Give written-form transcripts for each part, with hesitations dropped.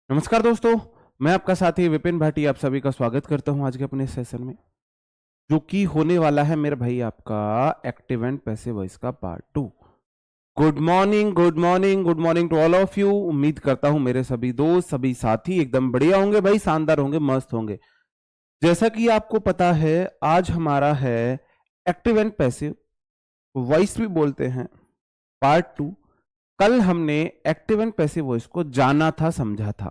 नमस्कार दोस्तों, मैं आपका साथी विपिन भाटी आप सभी का स्वागत करता हूं आज के अपने सेशन में, जो कि होने वाला है मेरे भाई आपका एक्टिव एंड पैसिव वॉइस का part 2। Good morning, good morning, good morning to all of you. उम्मीद करता हूं मेरे सभी दोस्त, सभी साथी एकदम बढ़िया होंगे भाई, शानदार होंगे, मस्त होंगे। जैसा कि आपको पता है, आज हमारा है एक्टिव एंड पैसिव वॉइस भी बोलते हैं पार्ट 2। कल हमने एक्टिव एंड पैसिव वॉइस को जाना था, समझा था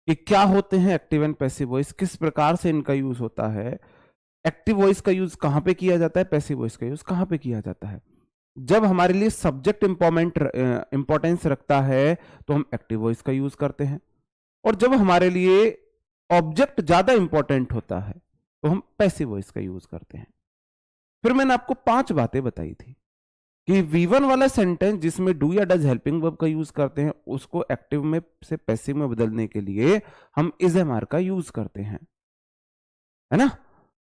कि क्या होते हैं एक्टिव एंड पैसिव वॉइस, किस प्रकार से इनका यूज होता है, एक्टिव वॉइस का यूज कहां पे किया जाता है, पैसिव वॉइस का यूज कहां पे किया जाता है। जब हमारे लिए सब्जेक्ट इंपॉर्टेंस रखता है तो हम एक्टिव वॉइस का यूज करते हैं, और जब हमारे लिए ऑब्जेक्ट ज्यादा इंपॉर्टेंट होता है तो हम पैसिव वॉइस का यूज करते हैं। फिर मैंने आपको 5 बातें बताई थी कि V1 वाला सेंटेंस जिसमें डू या डज हेल्पिंग वर्ब का यूज करते हैं, उसको एक्टिव में से पैसिव में बदलने के लिए हम इज एम आर का यूज करते हैं, है ना।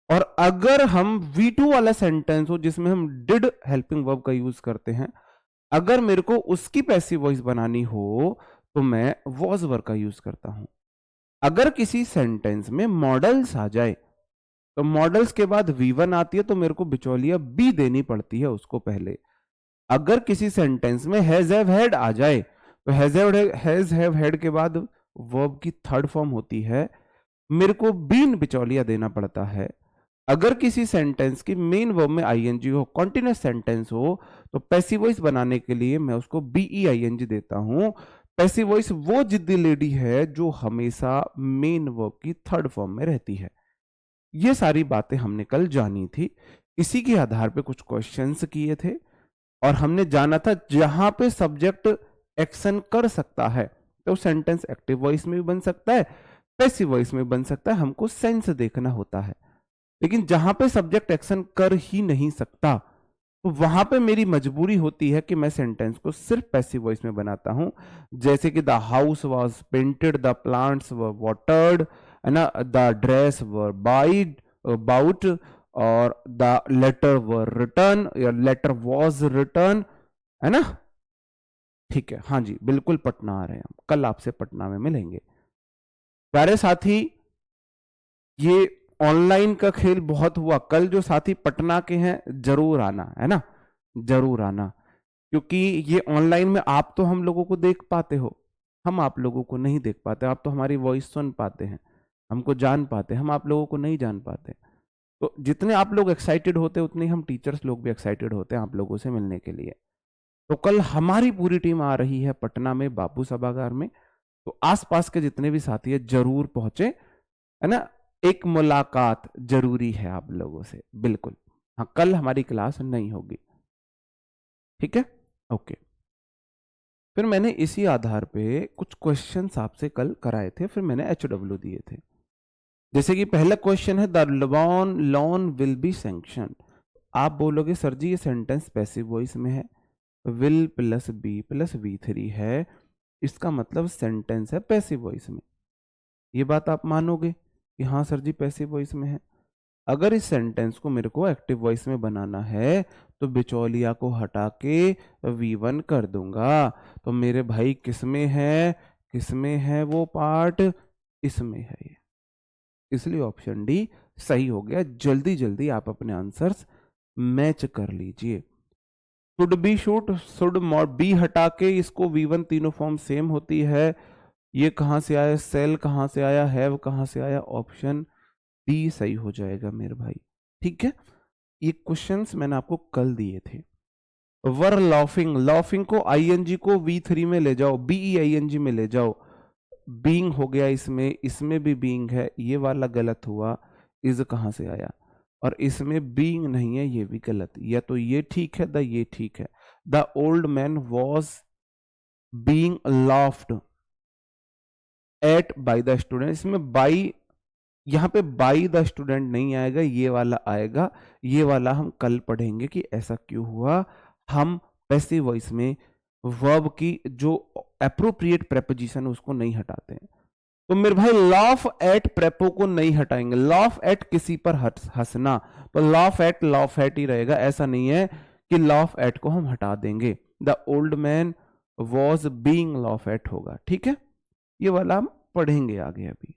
और अगर हम V2 वाला सेंटेंस हो जिसमें हम डिड हेल्पिंग वर्ब का यूज करते हैं, अगर मेरे को उसकी पैसिव वॉइस बनानी हो तो मैं वॉज वर्ब का यूज करता हूं। अगर किसी सेंटेंस में मॉडल्स आ जाए तो मॉडल्स के बाद V1 आती है तो मेरे को बिचौलिया बी देनी पड़ती है उसको पहले। अगर किसी सेंटेंस में हैज हैव हैड आ जाए तो हैज हैव हैड के बाद वर्ब की थर्ड फॉर्म होती है, मेरे को बीन बिचौलिया देना पड़ता है। अगर किसी सेंटेंस की मेन वर्ब में आईएनजी हो, कॉन्टिन्यूस सेंटेंस हो, तो पैसिव वॉइस बनाने के लिए मैं उसको बीईआईएनजी देता हूं। पैसिव वॉइस वो जिद्दी लेडी है जो हमेशा मेन वर्ब की थर्ड फॉर्म में रहती है। ये सारी बातें हमने कल जानी थी, इसी के आधार पे कुछ क्वेश्चंस किए थे, और हमने जाना था जहां पे सब्जेक्ट एक्शन कर सकता है तो सेंटेंस एक्टिव वॉइस में भी बन सकता है, पैसिव वॉइस में बन सकता है, हमको सेंस देखना होता है। लेकिन जहां पे सब्जेक्ट एक्शन कर ही नहीं सकता तो वहां पे मेरी मजबूरी होती है कि मैं सेंटेंस को सिर्फ पैसिव वॉइस में बनाता हूं। जैसे कि the house was painted, the plants were watered, है ना, the dress were buyed bought, और द लेटर वर रिटर्न या लेटर वॉज रिटर्न, है ना। ठीक है, हाँ जी, बिल्कुल पटना आ रहे हैं हम, कल आपसे पटना में मिलेंगे। प्यारे साथी, ये ऑनलाइन का खेल बहुत हुआ, कल जो साथी पटना के हैं जरूर आना, है ना, जरूर आना, क्योंकि ये ऑनलाइन में आप तो हम लोगों को देख पाते हो, हम आप लोगों को नहीं देख पाते। आप तो हमारी वॉइस सुन पाते हैं, हमको जान पाते हैं, हम आप लोगों को नहीं जान पाते। तो जितने आप लोग एक्साइटेड होते हैं उतने हम टीचर्स लोग भी एक्साइटेड होते हैं आप लोगों से मिलने के लिए। तो कल हमारी पूरी टीम आ रही है पटना में बापू सभागार में, तो आसपास के जितने भी साथी है जरूर पहुंचे, है ना। एक मुलाकात जरूरी है आप लोगों से, बिल्कुल। हाँ, कल हमारी क्लास नहीं होगी, ठीक है, ओके। फिर मैंने इसी आधार पे कुछ क्वेश्चंस आपसे कल कराए थे, फिर मैंने HW दिए थे। जैसे कि पहला क्वेश्चन है, the loan will be sanction. आप बोलोगे सर जी ये सेंटेंस पैसिव वॉइस में है, will plus be plus V3 है, इसका मतलब सेंटेंस है पैसिव वॉइस में। ये बात आप मानोगे कि हाँ सर जी पैसिव वॉइस में है। अगर इस सेंटेंस को मेरे को एक्टिव वॉइस में बनाना है तो बिचौलिया को हटा के V1 कर दूंगा। तो मेरे भाई किसमें है वो पार्ट, इसमें है ये, इसलिए ऑप्शन डी सही हो गया। जल्दी जल्दी आप अपने आंसर्स मैच कर लीजिए। शुड बी शुड बी हटा के इसको V1, तीनों फॉर्म सेम होती है। ये कहां से आया, सेल कहां से आया, हैव कहां से आया, ऑप्शन डी सही हो जाएगा मेरे भाई, ठीक है। ये क्वेश्चंस मैंने आपको कल दिए थे। वर लॉफिंग, लॉफिंग को आईएनजी को V3 में ले जाओ, BEING में ले जाओ, बीइंग हो गया इसमें, इसमें भी बीइंग है, ये वाला गलत हुआ। इज कहां से आया, और इसमें बीइंग नहीं है, ये भी गलत। या तो ये ठीक है, ये ठीक है। The old man was being laughed at by the student, इसमें बाई, यहां पे बाई द स्टूडेंट नहीं आएगा, ये वाला आएगा। ये वाला हम कल पढ़ेंगे कि ऐसा क्यों हुआ। हम पैसिव वॉइस में वर्ब की जो एप्रोप्रिएट प्रेपोजिशन है उसको नहीं हटाते हैं। तो मेरे भाई लॉफ एट प्रेपो को नहीं हटाएंगे, लॉफ एट किसी पर हंसना, तो लॉफ एट ही रहेगा। ऐसा नहीं है कि लॉफ एट को हम हटा देंगे, the old man was being laugh at होगा, ठीक है। ये वाला हम पढ़ेंगे आगे अभी,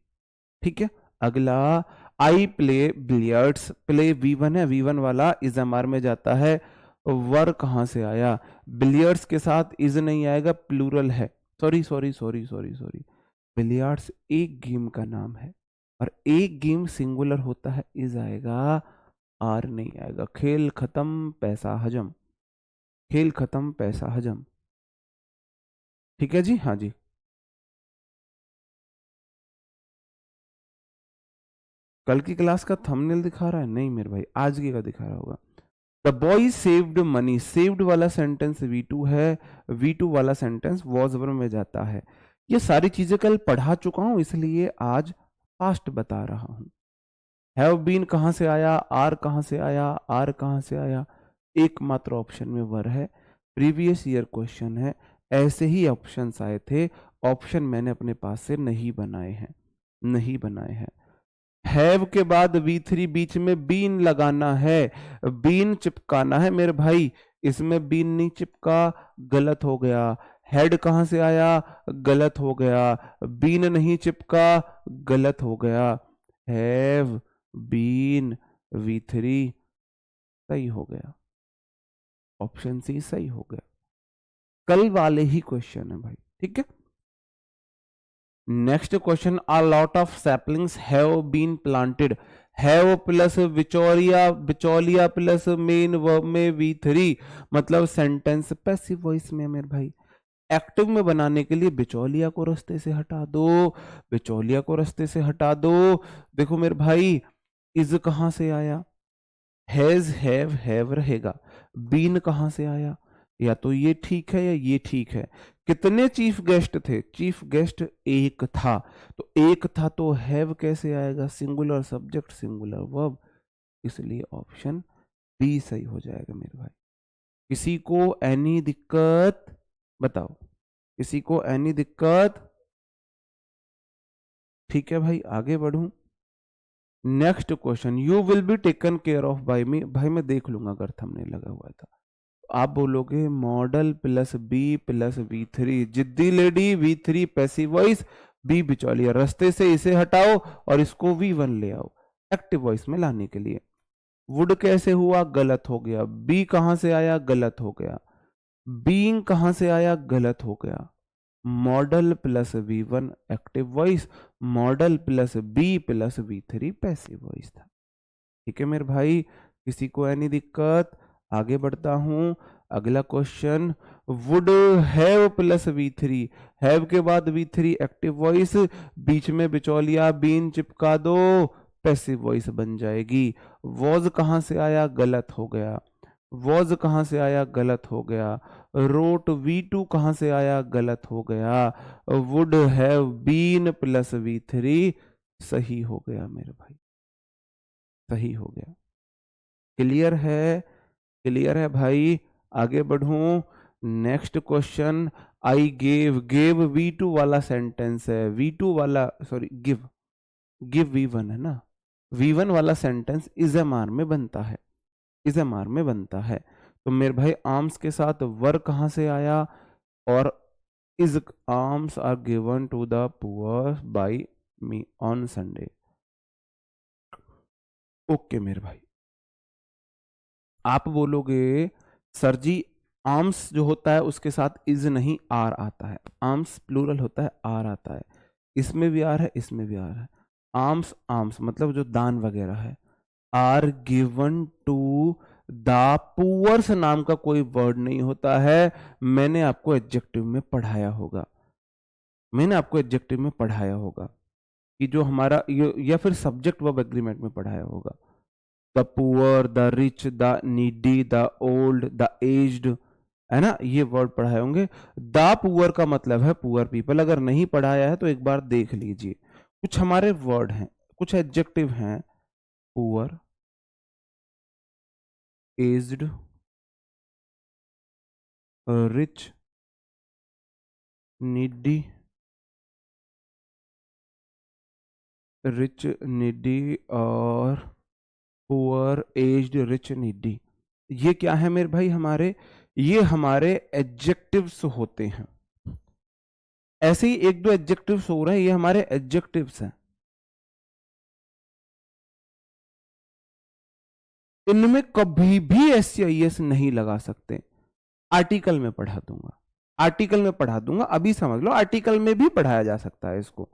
ठीक है। अगला, I play billiards, play V1 है, V1 वाला इज एम में जाता है। वर कहां से आया? बिलियर्ड्स के साथ इज नहीं आएगा, प्लूरल है। Sorry sorry sorry sorry sorry, billiards एक गेम का नाम है और एक गेम सिंगुलर होता है, इज आएगा, आर नहीं आएगा। खेल खत्म पैसा हजम, खेल खत्म पैसा हजम, ठीक है जी, हाँ जी। कल की क्लास का थंबनेल दिखा रहा है? नहीं मेरे भाई, आज की का दिखा रहा होगा। The boy saved money, saved वाला सेंटेंस V2 है, V2 वाला सेंटेंस वॉज वर में जाता है। ये सारी चीजें कल पढ़ा चुका हूं, इसलिए आज फास्ट बता रहा हूं। हैव बीन कहां से आया? आर कहां से आया? आर कहां से आया? एकमात्र ऑप्शन में वर है, प्रीवियस ईयर क्वेश्चन है, ऐसे ही ऑप्शंस आए थे। ऑप्शन मैंने अपने पास से नहीं बनाए हैं, नहीं बनाए हैं। हैव के बाद V3 बीच में बीन लगाना है, बीन चिपकाना है मेरे भाई। इसमें बीन नहीं चिपका, गलत हो गया। हेड कहां से आया? गलत हो गया। बीन नहीं चिपका, गलत हो गया। हैव बीन V3 सही हो गया, ऑप्शन सी सही हो गया। कल वाले ही क्वेश्चन है भाई, ठीक है। Next question, a lot of saplings have been planted, have plus बिचौलिया, बिचौलिया प्लस मेन वर्ब में V3, मतलब सेंटेंस पैसिव वॉइस में मेरे भाई। एक्टिव में बनाने के लिए बिचौलिया को रास्ते से हटा दो, बिचौलिया को रास्ते से हटा दो। देखो मेरे भाई, इज कहां से आया? हैज हैव रहेगा। बीन कहां से आया? या तो ये ठीक है या ये ठीक है। कितने चीफ गेस्ट थे? चीफ गेस्ट एक था, तो एक था तो हैव कैसे आएगा? सिंगुलर सब्जेक्ट सिंगुलर वर्ब, इसलिए ऑप्शन बी सही हो जाएगा मेरे भाई। किसी को एनी दिक्कत? बताओ, किसी को एनी दिक्कत? ठीक है भाई, आगे बढ़ूं। Next question, you will be taken care of by me. भाई मैं देख लूंगा अगर थंबनेल लगा हुआ था। आप बोलोगे model plus be plus V3, जिद्दी lady V3 passive voice, B बिचौलिया। रास्ते से इसे हटाओ और इसको V1 ले आओ एक्टिव वॉइस में लाने के लिए। वुड कैसे हुआ? गलत हो गया। बी कहां से आया? गलत हो गया। बीइंग कहां से आया? गलत हो गया। Modal plus V1 active voice, modal plus be plus V3 passive voice था, ठीक है मेरे भाई। किसी को एनी दिक्कत? आगे बढ़ता हूं। अगला question, would have plus V3, have के बाद V3 एक्टिव वॉइस, बीच में बिचौलिया बीन चिपका दो, पैसिव वॉइस बन जाएगी। वॉज कहां से आया? गलत हो गया। वॉज कहां से आया? गलत हो गया। रोट V2 कहां से आया? गलत हो गया। Would have been plus V3 सही हो गया मेरे भाई, सही हो गया। क्लियर है? क्लियर है भाई, आगे बढ़ूं। Next question, I gave, gave V2 वाला सेंटेंस है, V2 वाला सॉरी गिव, गिव V1 है ना। V1 वाला सेंटेंस इज एम आर में बनता है, इज एम आर में बनता है। तो मेरे भाई आर्म्स के साथ वर कहां से आया? और इज alms are given to the poor by me on Sunday. Okay मेरे भाई, आप बोलोगे सर जी आर्म्स जो होता है उसके साथ इज नहीं आर आता है, आर्म्स प्लूरल होता है आर आता है, इसमें भी आर है इसमें भी आर है। आर्म्स, आर्म्स मतलब जो दान वगैरह है। Are given to the poors नाम का कोई वर्ड नहीं होता है। मैंने आपको एडजेक्टिव में पढ़ाया होगा, मैंने आपको एडजेक्टिव में पढ़ाया होगा कि जो हमारा या फिर सब्जेक्ट वर्ब एग्रीमेंट में पढ़ाया होगा। The poor, the rich, the needy, the old, the aged, है ना, ये वर्ड पढ़ाए होंगे। द पुअर का मतलब है पुअर पीपल। अगर नहीं पढ़ाया है तो एक बार देख लीजिए। कुछ हमारे वर्ड हैं, कुछ एडजेक्टिव हैं, poor, aged, rich, needy, rich needy और पुअर, एज्ड, रिच, नीडी। ये क्या है मेरे भाई? हमारे, ये हमारे एडजेक्टिव्स होते हैं। ऐसे ही एक दो एडजेक्टिव्स हो रहे हैं, ये हमारे एडजेक्टिव्स हैं। इनमें कभी भी एस नहीं लगा सकते। आर्टिकल में पढ़ा दूंगा, आर्टिकल में पढ़ा दूंगा, अभी समझ लो आर्टिकल में भी पढ़ाया जा सकता है इसको।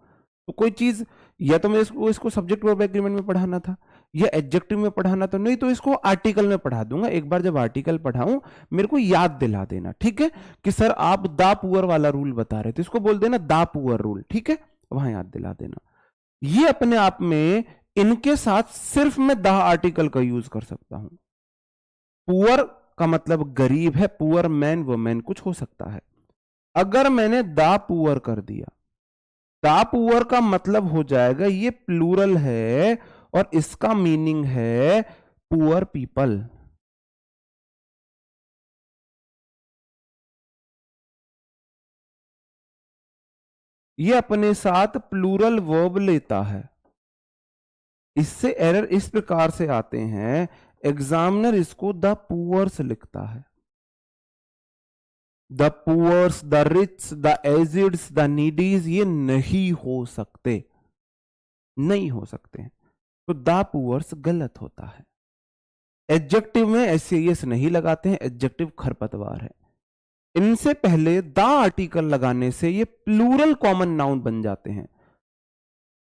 तो कोई चीज या तो मैं इसको सब्जेक्ट वर्ब एग्रीमेंट में पढ़ाना था या एडजेक्टिव में पढ़ाना, तो नहीं तो इसको आर्टिकल में पढ़ा दूंगा। एक बार जब आर्टिकल पढ़ाऊं मेरे को याद दिला देना, ठीक है? कि सर आप दा पुअर वाला रूल बता रहे थे, इसको बोल देना दा पुअर रूल, ठीक है? वहां याद दिला देना। ये अपने आप में इनके साथ सिर्फ मैं दा आर्टिकल का यूज कर सकता हूं। पुअर का मतलब गरीब है, पुअर मैन वुमेन कुछ हो सकता है। अगर मैंने दा पुअर कर दिया, दा पुअर का मतलब हो जाएगा ये प्लूरल है और इसका मीनिंग है पुअर पीपल। ये अपने साथ प्लूरल वर्ब लेता है। इससे एरर इस प्रकार से आते हैं, एग्जामिनर इसको द पुअर्स लिखता है। The poors, the rich, the ageds, the needies, ये नहीं हो सकते, नहीं हो सकते हैं। तो द पुअर्स गलत होता है। एडजेक्टिव में एस नहीं लगाते हैं, एडजेक्टिव खरपतवार है। इनसे पहले द आर्टिकल लगाने से ये प्लूरल कॉमन नाउन बन जाते हैं।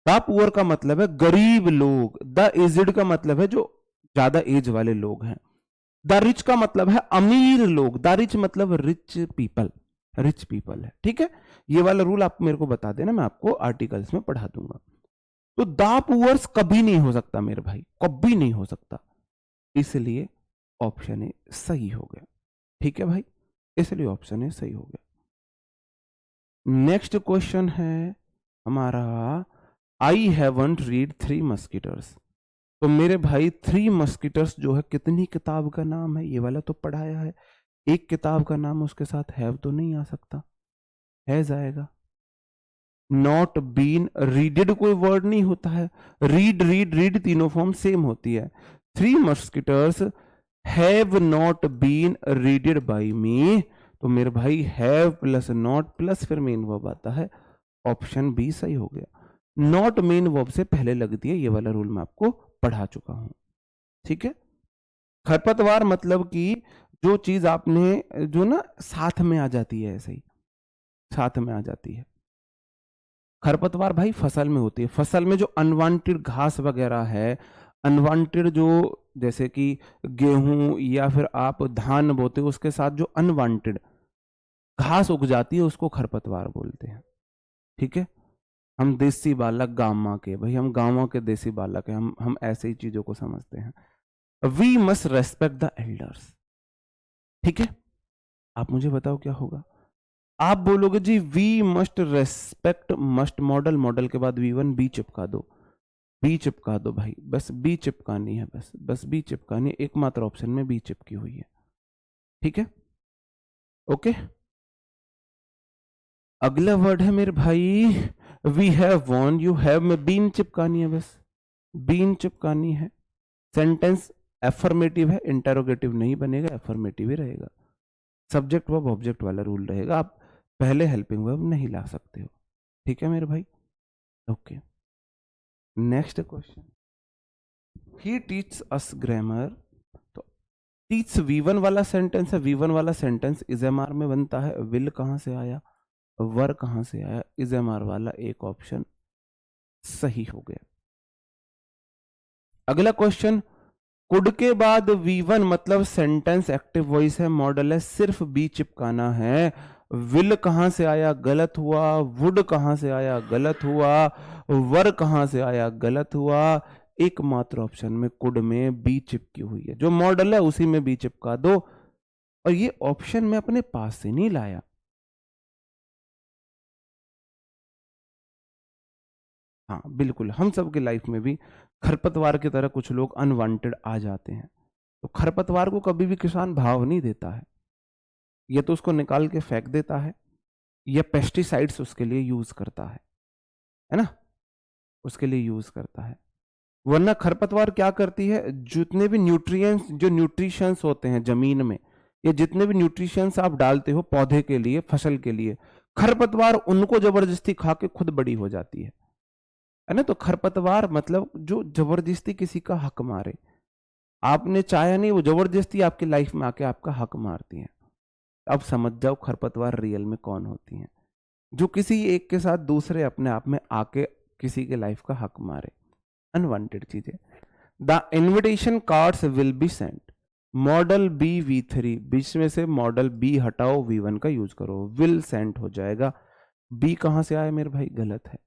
द पुअर का मतलब है गरीब लोग, द एजिड का मतलब है जो ज्यादा एज वाले लोग हैं, द रिच का मतलब है अमीर लोग, द रिच मतलब रिच पीपल, रिच पीपल है, ठीक है? ये वाला रूल आप मेरे को बता देना, मैं आपको आर्टिकल्स में पढ़ा दूंगा। तो द पुअर्स कभी नहीं हो सकता मेरे भाई, कभी नहीं हो सकता, इसलिए ऑप्शन ए सही हो गया, ठीक है भाई? इसलिए ऑप्शन ए सही हो गया। नेक्स्ट क्वेश्चन है हमारा, आई हैवंट रीड 3 मस्किटर्स। तो मेरे भाई 3 मस्किटर्स जो है कितनी किताब का नाम है? ये वाला तो पढ़ाया है, एक किताब का नाम उसके साथ हैव तो नहीं आ सकता, हैज आएगा। नॉट बीन, रीडेड कोई वर्ड नहीं होता है, रीड रीड रीड तीनों फॉर्म सेम होती है। 3 musketeers have not been readed by me, तो मेरे भाई हैव प्लस नॉट प्लस फिर मेन वर्ब आता है, ऑप्शन बी सही हो गया। नॉट मेन वर्ब से पहले लगती है, ये वाला रूल मैं आपको पढ़ा चुका हूं, ठीक है? खरपतवार मतलब कि जो चीज आपने जो ना साथ में आ जाती है, ऐसे ही साथ में आ जाती है। खरपतवार भाई फसल में होती है, फसल में जो अनवांटेड घास वगैरह है, अनवांटेड जो जैसे कि गेहूं या फिर आप धान बोते हो उसके साथ जो अनवांटेड घास उग जाती है उसको खरपतवार बोलते हैं, ठीक है? हम देसी बालक गांव के, भाई हम गांवों के देसी बालक हैं, हम ऐसे ही चीजों को समझते हैं। We must respect the elders, ठीक है? आप मुझे बताओ क्या होगा? आप बोलोगे जी we must respect, must modal, modal के बाद V1 बी चिपका दो, बी चिपका दो भाई, बस बी चिपकानी है, बस बी चिपकानी है, एकमात्र ऑप्शन में बी चिपकी हुई है, ठीक है? ओके, अगला वर्ड है मेरे भाई we have won, you have में बीन चिपकानी है, बस बीन चिपकानी है। सेंटेंस एफर्मेटिव है, इंटरोगेटिव नहीं बनेगा, एफर्मेटिव ही रहेगा। सब्जेक्ट वर्ब ऑब्जेक्ट वाला रूल रहेगा, आप पहले हेल्पिंग वर्ब नहीं ला सकते हो, ठीक है मेरे भाई? ओके, नेक्स्ट क्वेश्चन, ही टीच अस ग्रामर। तो टीच V1 वाला सेंटेंस है, V1 वाला सेंटेंस इज एम आर में बनता है, विल कहां से आया, वर कहां से आया, इज एम आर वाला एक ऑप्शन सही हो गया। अगला क्वेश्चन, कुड के बाद V1 मतलब सेंटेंस एक्टिव वॉइस है, मॉडल है, सिर्फ बी चिपकाना है। विल कहां से आया, गलत हुआ। वुड कहां से आया, गलत हुआ। वर कहां से आया, गलत हुआ। एकमात्र ऑप्शन में कुड में बी चिपकी हुई है, जो मॉडल है उसी में बी चिपका दो। और ये ऑप्शन मैं अपने पास से नहीं लाया, हाँ बिल्कुल, हम सबके लाइफ में भी खरपतवार की तरह कुछ लोग अनवांटेड आ जाते हैं। तो खरपतवार को कभी भी किसान भाव नहीं देता है, या तो उसको निकाल के फेंक देता है या पेस्टिसाइड्स उसके लिए यूज करता है ना, उसके लिए यूज करता है। वरना खरपतवार क्या करती है, जितने भी न्यूट्रिएंट्स, जो न्यूट्रिशंस होते हैं जमीन में, या जितने भी न्यूट्रिशंस आप डालते हो पौधे के लिए, फसल के लिए, खरपतवार उनको जबरदस्ती खा के खुद बड़ी हो जाती है ना। तो खरपतवार मतलब जो जबरदस्ती किसी का हक मारे, आपने चाहा नहीं, वो जबरदस्ती आपकी लाइफ में आके आपका हक मारती है। अब समझ जाओ खरपतवार रियल में कौन होती हैं, जो किसी एक के साथ दूसरे अपने आप में आके किसी के लाइफ का हक मारे, अनवांटेड चीजें। The invitation cards will be sent, modal be V3, बीच में से मॉडल बी हटाओ, V1 का यूज करो, विल सेंट हो जाएगा। बी कहां से आया मेरे भाई, गलत है।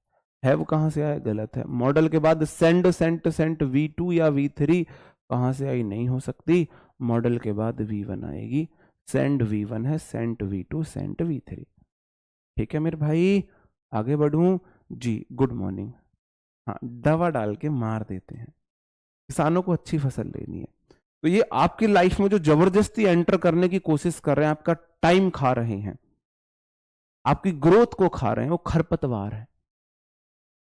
हैव कहां से आया, गलत है। मॉडल के बाद सेंड सेंट सेंट V2 या V3 कहां से आई, नहीं हो सकती। मॉडल के बाद V1 आएगी, सेंड V1 है, सेंट V2, सेंट V3। ठीक है मेरे भाई, आगे बढ़ूं जी। Good morning. हाँ, दवा डाल के मार देते हैं, किसानों को अच्छी फसल लेनी है। तो ये आपकी लाइफ में जो जबरदस्ती एंटर करने की कोशिश कर रहे हैं, आपका टाइम खा रहे हैं, आपकी ग्रोथ को खा रहे हैं, वो खरपतवार है।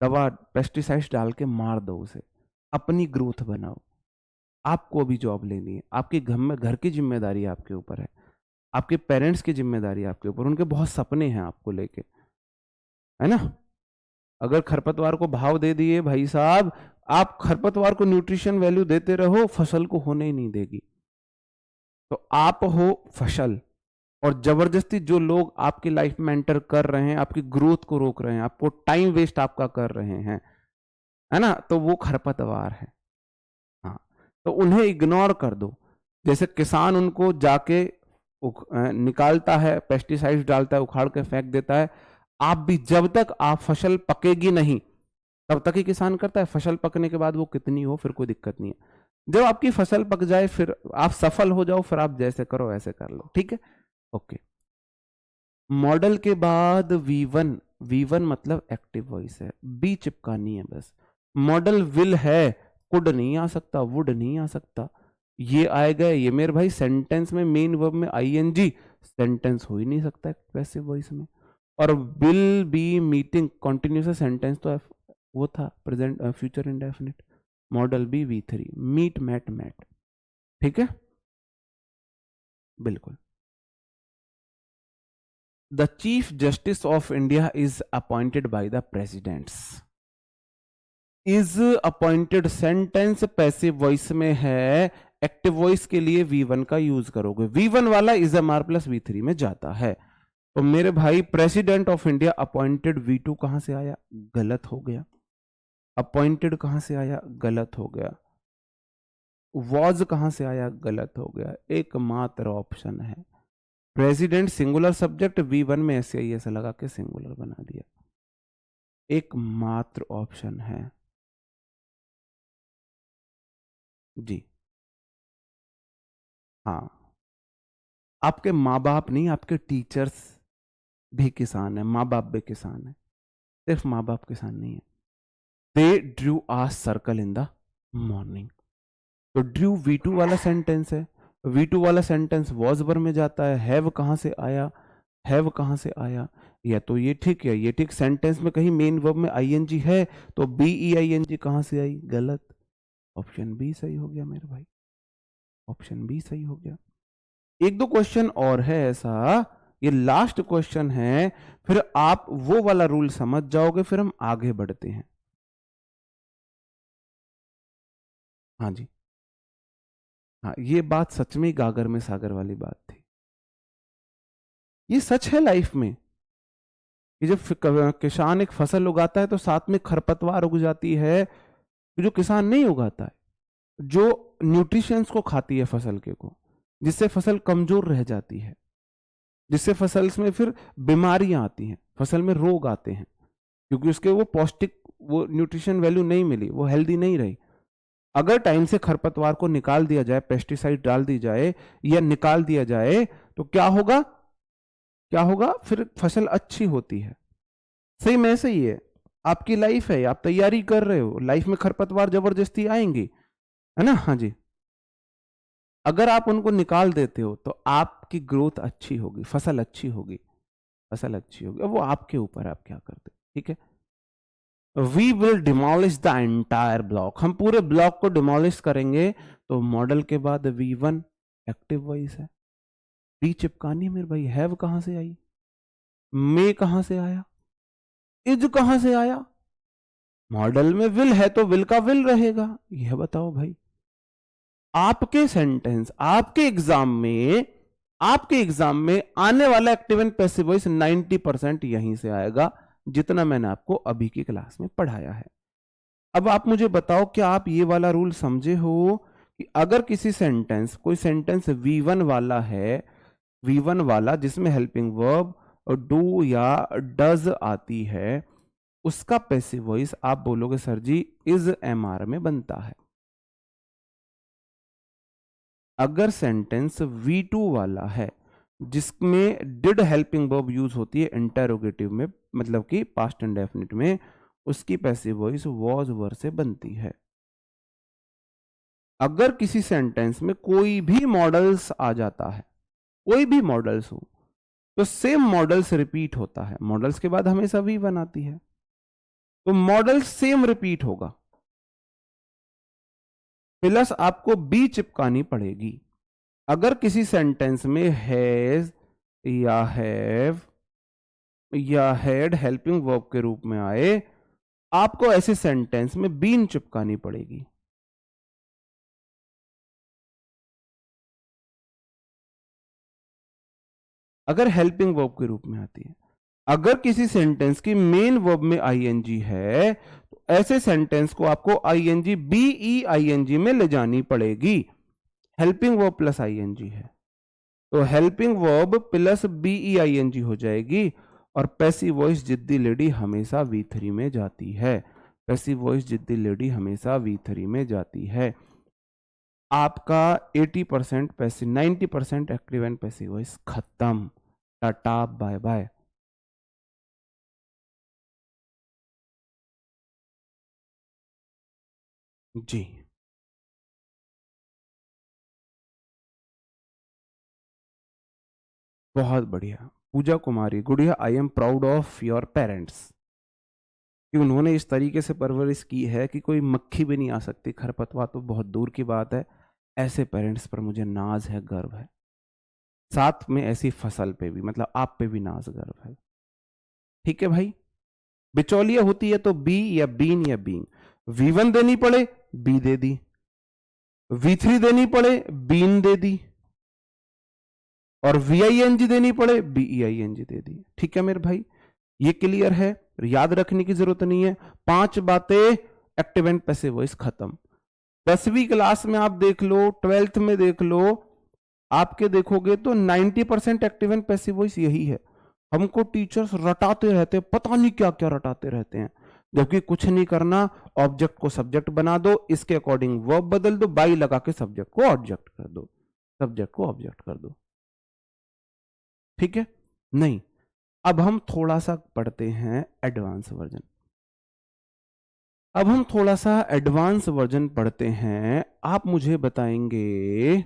दवा पेस्टिसाइड्स डाल के मार दो उसे, अपनी ग्रोथ बनाओ। आपको अभी जॉब लेनी है, आपके घर में, घर की जिम्मेदारी आपके ऊपर है, आपके पेरेंट्स की जिम्मेदारी आपके ऊपर, उनके बहुत सपने हैं आपको लेके, है ना। अगर खरपतवार को भाव दे दिए भाई साहब, आप खरपतवार को न्यूट्रिशन वैल्यू देते रहो, फसल को होने ही नहीं देगी। तो आप हो फसल, और जबरदस्ती जो लोग आपकी लाइफ में एंटर कर रहे हैं, आपकी ग्रोथ को रोक रहे हैं, आपको टाइम वेस्ट आपका कर रहे हैं, है ना, तो वो खरपतवार है। हाँ, तो उन्हें इग्नोर कर दो। जैसे किसान उनको जाके निकालता है, पेस्टिसाइड्स डालता है, उखाड़ के फेंक देता है, आप भी जब तक आप फसल पकेगी नहीं तब तक ही किसान करता है। फसल पकने के बाद वो कितनी हो फिर कोई दिक्कत नहीं है। जब आपकी फसल पक जाए, फिर आप सफल हो जाओ, फिर आप जैसे करो ऐसे कर लो, ठीक है, ओके। मॉडल के बाद V1, V1 मतलब एक्टिव वॉइस है, बी चिपकानी है बस। मॉडल विल है, कुड नहीं आ सकता, वुड नहीं आ सकता, ये आएगा। ये मेरे भाई सेंटेंस में, मेन वर्ब में ING, सेंटेंस हो ही नहीं सकता पैसिव वॉइस में। और will be meeting continuous sentence तो वो था present future indefinite. Modal be V3, meet met met, ठीक है, बिल्कुल। The Chief Justice of India is appointed by the presidents. Is appointed sentence passive voice में है, एक्टिव वॉइस के लिए V1 का यूज करोगे। V1 वाला is M R plus V3 में जाता है। तो मेरे भाई president of India appointed, V2 कहां से आया, गलत हो गया। अपॉइंटेड कहां से आया, गलत हो गया। वॉज कहां से आया, गलत हो गया। एकमात्र ऑप्शन है प्रेसिडेंट, सिंगुलर सब्जेक्ट, V1 में ऐसे ही ऐसा लगा के सिंगुलर बना दिया। एकमात्र ऑप्शन है जी। हाँ, आपके माँ बाप नहीं, आपके टीचर्स भी किसान है, माँ बाप भी किसान है, सिर्फ माँ बाप किसान नहीं है। They drew a circle in the morning, तो ड्रू V2 वाला सेंटेंस है। V2 वाला सेंटेंस वॉज वर में जाता है। हैव कहां से आया, हैव कहां से आया, या तो ये ठीक है, ये ठीक। सेंटेंस में कहीं मेन वर्ब में ING है, तो BEING कहां से आई, गलत। ऑप्शन बी सही हो गया मेरे भाई, ऑप्शन बी सही हो गया। एक दो क्वेश्चन और है ऐसा, ये लास्ट क्वेश्चन है, फिर आप वो वाला रूल समझ जाओगे, फिर हम आगे बढ़ते हैं। हाँ जी, हाँ, ये बात सच में गागर में सागर वाली बात थी। ये सच है लाइफ में कि जब किसान एक फसल उगाता है तो साथ में खरपतवार उग जाती है, जो किसान नहीं उगाता है, जो न्यूट्रिशंस को खाती है फसल के को, जिससे फसल कमजोर रह जाती है, जिससे फसल में फिर बीमारियां आती हैं, फसल में रोग आते हैं, क्योंकि उसके वो पौष्टिक, वो न्यूट्रिशन वैल्यू नहीं मिली, वो हेल्दी नहीं रही। अगर टाइम से खरपतवार को निकाल दिया जाए, पेस्टिसाइड डाल दी जाए या निकाल दिया जाए, तो क्या होगा, क्या होगा, फिर फसल अच्छी होती है। सही में ऐसे ही है, आपकी लाइफ है, आप तैयारी कर रहे हो, लाइफ में खरपतवार जबरदस्ती आएंगी, है ना। हाँ जी, अगर आप उनको निकाल देते हो तो आपकी ग्रोथ अच्छी होगी, फसल अच्छी होगी, फसल अच्छी होगी। अब वो आपके ऊपर है, आप क्या करते हो, ठीक है। We will demolish the entire block, हम पूरे ब्लॉक को डिमोलिश करेंगे। तो मॉडल के बाद V1 एक्टिव वॉइस है, डी चिपकानी मेरे भाई। हैव कहां से आई, मे कहां से आया, इज कहां से आया, मॉडल में विल है तो विल का विल रहेगा। यह बताओ भाई, आपके सेंटेंस, आपके एग्जाम में आने वाला एक्टिव एंड पैसिव वॉइस 90% यहीं से आएगा, जितना मैंने आपको अभी की क्लास में पढ़ाया है। अब आप मुझे बताओ, क्या आप ये वाला रूल समझे हो कि अगर किसी सेंटेंस, कोई सेंटेंस V1 वाला है, V1 वाला जिसमें हेल्पिंग वर्ब डू या डज आती है, उसका पैसिव वॉइस आप बोलोगे सर जी इज MR में बनता है। अगर सेंटेंस V2 वाला है जिसमें डिड हेल्पिंग वर्ब यूज होती है इंटरोगेटिव में, मतलब कि पास्ट इंडेफिनिट में, उसकी पैसिव वॉइस वॉज वर से बनती है। अगर किसी सेंटेंस में कोई भी मॉडल्स आ जाता है, कोई भी मॉडल्स हो, तो सेम मॉडल्स रिपीट होता है, मॉडल्स के बाद हमेशा V1 आती है, तो मॉडल सेम रिपीट होगा, प्लस आपको बी चिपकानी पड़ेगी। अगर किसी सेंटेंस में हैज या हैव या हैड हेल्पिंग वर्ब के रूप में आए, आपको ऐसे सेंटेंस में बीन चिपकानी पड़ेगी। अगर हेल्पिंग वर्ब के रूप में आती है, अगर किसी सेंटेंस की मेन वर्ब में आईएनजी है, तो ऐसे सेंटेंस को आपको आईएनजी बीईआईएनजी में ले जानी पड़ेगी। हेल्पिंग वर्ब प्लस आईएनजी है तो हेल्पिंग वर्ब प्लस बीईआईएनजी हो जाएगी, और पैसिव वॉइस जिद्दी लेडी हमेशा V3 में जाती है। पैसिव वॉइस जिद्दी लेडी हमेशा V3 में जाती है। आपका 80% passive, 90% active and passive voice खत्म। Tata bye bye. जी बहुत बढ़िया पूजा कुमारी, गुड़िया I am proud of your parents कि उन्होंने इस तरीके से परवरिश की है कि कोई मक्खी भी नहीं आ सकती, खरपतवार तो बहुत दूर की बात है। ऐसे पेरेंट्स पर मुझे नाज है, गर्व है, साथ में ऐसी फसल पे भी, मतलब आप पे भी नाज गर्व है। ठीक है भाई, बिचौलिया होती है तो बी या बीन या बींग, V1 देनी पड़े बी दे दी, V3 देनी पड़े बीन दे दी, और VING देनी पड़े BEING दे दी। ठीक है मेरे भाई, ये क्लियर है, याद रखने की जरूरत नहीं है। 5 बातें, एक्टिव एंड पैसिव वॉइस खत्म। 10वीं क्लास में आप देख लो, 12th में देख लो, आपके देखोगे तो 90% एक्टिव एंड पैसिव वॉइस यही है। हमको टीचर्स रटाते रहते हैं, पता नहीं क्या क्या रटाते रहते हैं, जबकि कुछ नहीं करना। ऑब्जेक्ट को सब्जेक्ट बना दो, इसके अकॉर्डिंग वर्ब बदल दो, बाई लगा के सब्जेक्ट को ऑब्जेक्ट कर दो, सब्जेक्ट को ऑब्जेक्ट कर दो। ठीक है, नहीं अब हम थोड़ा सा पढ़ते हैं एडवांस वर्जन। अब हम थोड़ा सा एडवांस वर्जन पढ़ते हैं। आप मुझे बताएंगे,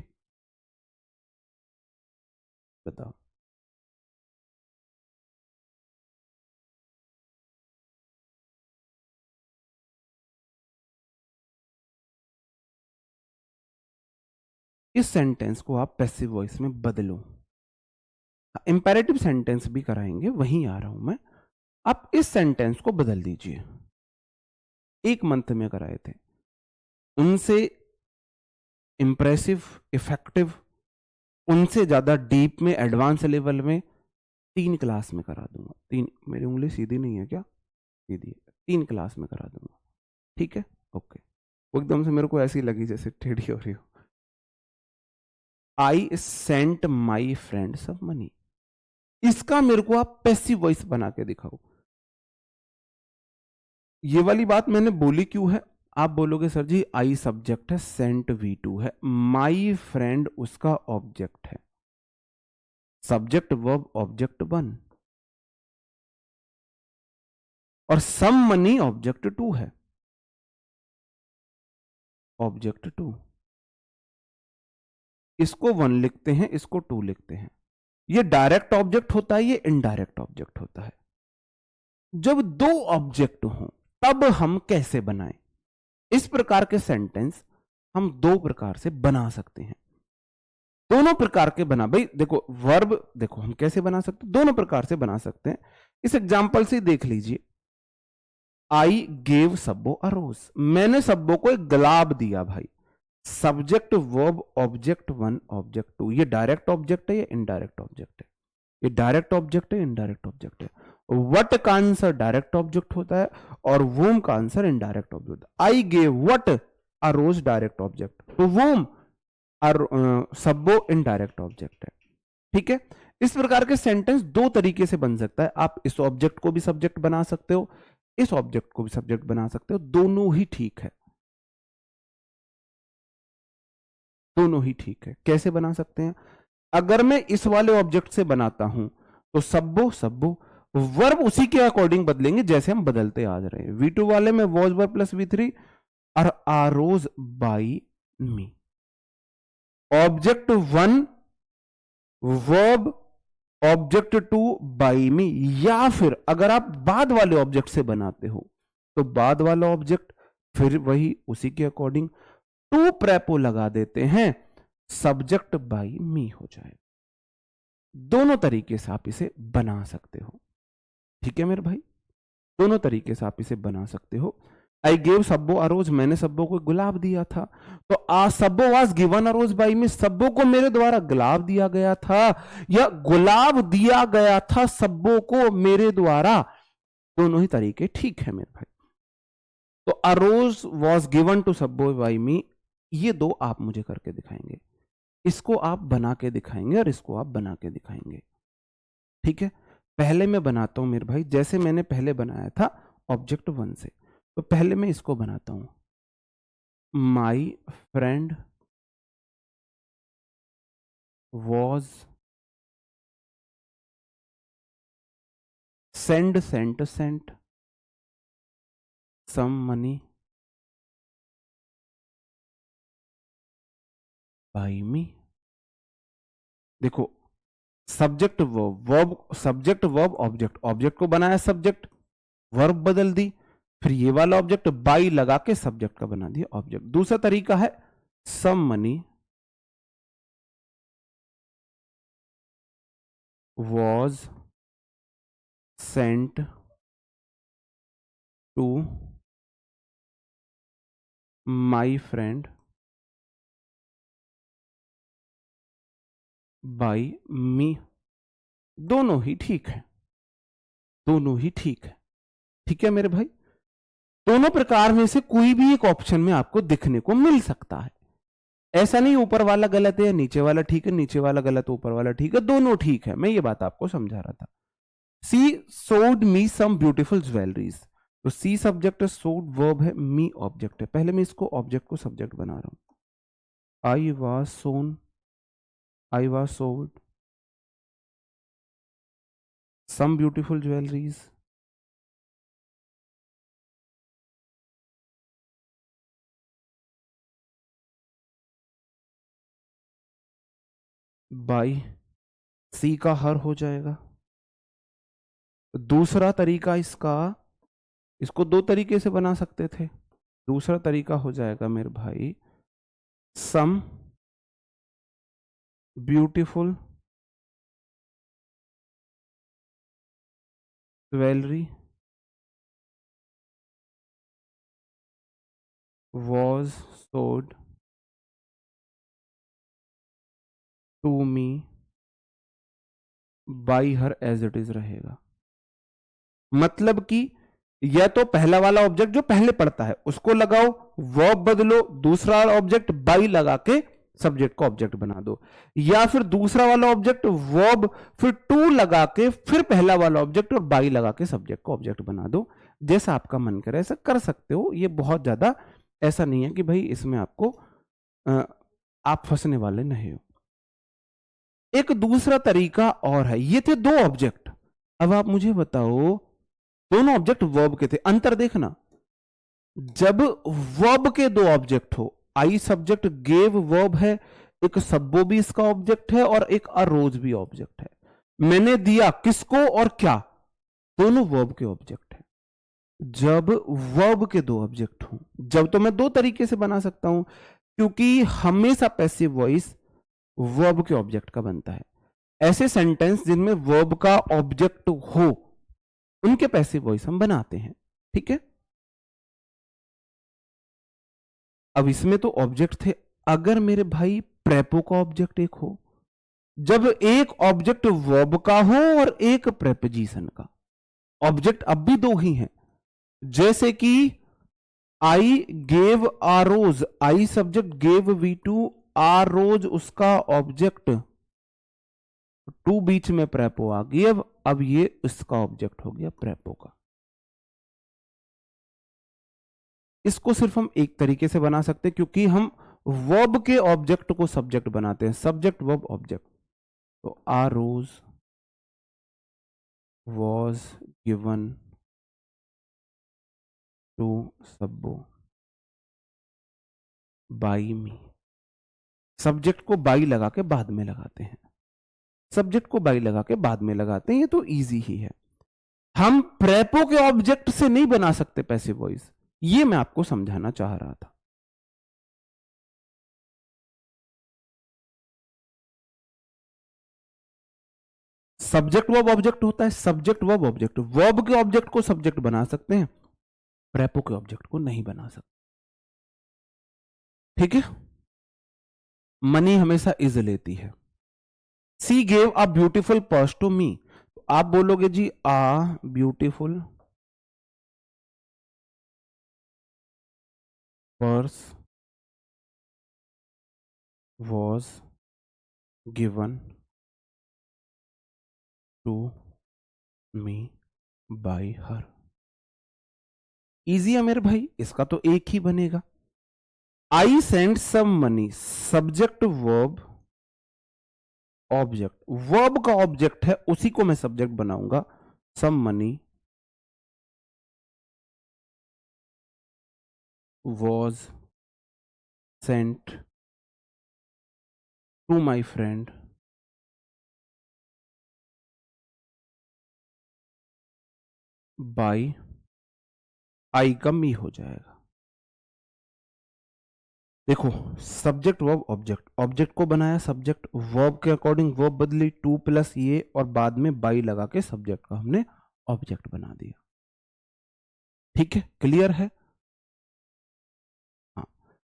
बताओ इस सेंटेंस को आप पैसिव वॉइस में बदलो। इंपेरेटिव सेंटेंस भी कराएंगे, वहीं आ रहा हूं मैं। आप इस सेंटेंस को बदल दीजिए। 1 मंथ में कराए थे, उनसे इंप्रेसिव, इफेक्टिव, उनसे ज्यादा डीप में, एडवांस लेवल में 3 क्लास में करा दूंगा। 3, मेरी उंगली सीधी नहीं है क्या, सीधी है, 3 क्लास में करा दूंगा। ठीक है, ओके। वो एकदम से मेरे को ऐसी लगी जैसे टेढ़ी हो रही हो। आई सेंट माई फ्रेंड सब मनी, इसका मेरे को आप पैसिव वॉइस बना के दिखाओ। ये वाली बात मैंने बोली क्यों है, आप बोलोगे सर जी आई सब्जेक्ट है, सेंट V2 है, माई फ्रेंड उसका ऑब्जेक्ट है, सब्जेक्ट वर्ब ऑब्जेक्ट 1, और सम मनी ऑब्जेक्ट 2 है, ऑब्जेक्ट 2। इसको 1 लिखते हैं, इसको 2 लिखते हैं। ये डायरेक्ट ऑब्जेक्ट होता है, ये इनडायरेक्ट ऑब्जेक्ट होता है। जब 2 ऑब्जेक्ट हो तब हम कैसे बनाएं? इस प्रकार के सेंटेंस हम 2 प्रकार से बना सकते हैं। दोनों प्रकार के बना, भाई देखो वर्ब देखो हम कैसे बना सकते हैं, दोनों प्रकार से बना सकते हैं। इस एग्जाम्पल से देख लीजिए, आई गेव सब्बो अ रोज, मैंने सब्बो को एक गुलाब दिया भाई। Subject verb object one object two, ये डायरेक्ट ऑब्जेक्ट है या इनडायरेक्ट ऑब्जेक्ट है? ये डायरेक्ट ऑब्जेक्ट है, इनडायरेक्ट ऑब्जेक्ट है। वट का आंसर डायरेक्ट ऑब्जेक्ट होता है और वोम का answer indirect object. I gave what a rose direct object, तो वोम सब्बो इनडायरेक्ट ऑब्जेक्ट है। ठीक है, इस प्रकार के सेंटेंस दो तरीके से बन सकता है। आप इस ऑब्जेक्ट को भी सब्जेक्ट बना सकते हो, इस ऑब्जेक्ट को भी सब्जेक्ट बना सकते हो, दोनों ही ठीक है, दोनों ही ठीक है। कैसे बना सकते हैं? अगर मैं इस वाले ऑब्जेक्ट से बनाता हूं तो सब्बो सब्बो, वर्ब उसी के अकॉर्डिंग बदलेंगे जैसे हम बदलते आ रहे हैं। V2 वाले में वॉज वर्ब प्लस V3 और a rose by me. Object one verb object two by me, या फिर अगर आप बाद वाले ऑब्जेक्ट से बनाते हो तो बाद वाला ऑब्जेक्ट फिर वही उसी के अकॉर्डिंग टू प्रेपो लगा देते हैं, सब्जेक्ट बाई मी हो जाएगा। दोनों तरीके से आप इसे बना सकते हो। ठीक है मेरे भाई, दोनों तरीके से आप इसे बना सकते हो। आई गेव सब्बो अ रोज, मैंने सब्बो को गुलाब दिया था, तो uh Sabbo was given a rose by me, Sabbo को मेरे द्वारा गुलाब दिया गया था, या गुलाब दिया गया था सब्बो को मेरे द्वारा। दोनों ही तरीके ठीक है मेरे भाई। तो अ रोज वॉज गिवन टू सब्बो बाई मी, ये दो आप मुझे करके दिखाएंगे, इसको आप बना के दिखाएंगे और इसको आप बना के दिखाएंगे। ठीक है, पहले मैं बनाता हूं मेरे भाई, जैसे मैंने पहले बनाया था ऑब्जेक्ट वन से, तो पहले मैं इसको बनाता हूं, my friend was send sent sent some money by me. देखो subject verb, verb subject verb object, object को बनाया सब्जेक्ट, वर्ब बदल दी, फिर ये वाला ऑब्जेक्ट बाई लगा के सब्जेक्ट का बना दिया ऑब्जेक्ट। दूसरा तरीका है some money was sent to my friend by me. दोनों ही ठीक है, दोनों ही ठीक है। ठीक है मेरे भाई, दोनों प्रकार में से कोई भी एक ऑप्शन में आपको दिखने को मिल सकता है। ऐसा नहीं ऊपर वाला गलत है या नीचे वाला ठीक है, नीचे वाला गलत ऊपर वाला ठीक है, दोनों ठीक है। मैं ये बात आपको समझा रहा था। सी सोड मी सम ब्यूटीफुल ज्वेलरीज, तो सी सब्जेक्ट है, सोड वर्ब है, मी ऑब्जेक्ट है। पहले मैं इसको ऑब्जेक्ट को सब्जेक्ट बना रहा हूं, आई वाज सोन, I was sold some beautiful jewelleries by, she का हर हो जाएगा। दूसरा तरीका इसका, इसको दो तरीके से बना सकते थे। दूसरा तरीका हो जाएगा मेरे भाई some beautiful jewellery was sold to me by her as it is रहेगा। मतलब कि यह तो पहला वाला ऑब्जेक्ट जो पहले पढ़ता है उसको लगाओ, वर्ब बदलो, दूसरा ऑब्जेक्ट बाई लगा के सब्जेक्ट को ऑब्जेक्ट बना दो, या फिर दूसरा वाला ऑब्जेक्ट वर्ब फिर टू लगा के फिर पहला वाला ऑब्जेक्ट और बाई लगा के सब्जेक्ट को ऑब्जेक्ट बना दो। जैसा आपका मन करे ऐसा कर सकते हो, ये बहुत ज्यादा ऐसा नहीं है कि भाई इसमें आपको आप फंसने वाले नहीं हो। एक दूसरा तरीका और है, ये थे दो ऑब्जेक्ट। अब आप मुझे बताओ, दोनों ऑब्जेक्ट वर्ब के थे, अंतर देखना। जब वर्ब के दो ऑब्जेक्ट हो, आई सब्जेक्ट गेव वर्ब है, एक सब्बो भी इसका ऑब्जेक्ट है और एक अ रोज भी ऑब्जेक्ट है। मैंने दिया किसको और क्या, दोनों वर्ब के ऑब्जेक्ट है। जब वर्ब के दो ऑब्जेक्ट हो, जब तो मैं दो तरीके से बना सकता हूं, क्योंकि हमेशा पैसिव वॉइस वर्ब के ऑब्जेक्ट का बनता है। ऐसे सेंटेंस जिनमें वर्ब का ऑब्जेक्ट हो उनके पैसिव वॉइस हम बनाते हैं। ठीक है, अब इसमें तो ऑब्जेक्ट थे, अगर मेरे भाई प्रेपो का ऑब्जेक्ट एक हो, जब एक ऑब्जेक्ट वर्ब का हो और एक प्रेपोजिशन का, ऑब्जेक्ट अब भी दो ही हैं, जैसे कि I gave a rose, I subject, gave V two, a rose उसका ऑब्जेक्ट, टू बीच में प्रेपो आ गई, अब ये इसका ऑब्जेक्ट हो गया प्रेपो का। इसको सिर्फ हम एक तरीके से बना सकते हैं क्योंकि हम वर्ब के ऑब्जेक्ट को सब्जेक्ट बनाते हैं, सब्जेक्ट वर्ब ऑब्जेक्ट। तो आ रोज वॉज गिवन टू सबो बाई मी, सब्जेक्ट को बाई लगा के बाद में लगाते हैं, सब्जेक्ट को बाई लगा के बाद में लगाते हैं, ये तो इजी ही है। हम प्रेपो के ऑब्जेक्ट से नहीं बना सकते पैसिव वॉइस, ये मैं आपको समझाना चाह रहा था। सब्जेक्ट वर्ब ऑब्जेक्ट होता है, सब्जेक्ट वर्ब ऑब्जेक्ट, वर्ब के ऑब्जेक्ट को सब्जेक्ट बना सकते हैं, प्रेपो के ऑब्जेक्ट को नहीं बना सकते। ठीक है, मनी हमेशा इज लेती है। She gave a beautiful purse to me, आप बोलोगे जी a beautiful purse was given to me by her. Easy है मेरे भाई, इसका तो एक ही बनेगा। I send some money, subject verb object, verb का ऑब्जेक्ट है उसी को मैं सब्जेक्ट बनाऊंगा, some money was sent to my friend by, I का मी हो जाएगा। देखो सब्जेक्ट वर्ब ऑब्जेक्ट, ऑब्जेक्ट को बनाया सब्जेक्ट, वर्ब के अकॉर्डिंग वर्ब बदली, टू प्लस ये और बाद में बाई लगा के सब्जेक्ट का हमने ऑब्जेक्ट बना दिया। ठीक है, क्लियर है? हाँ,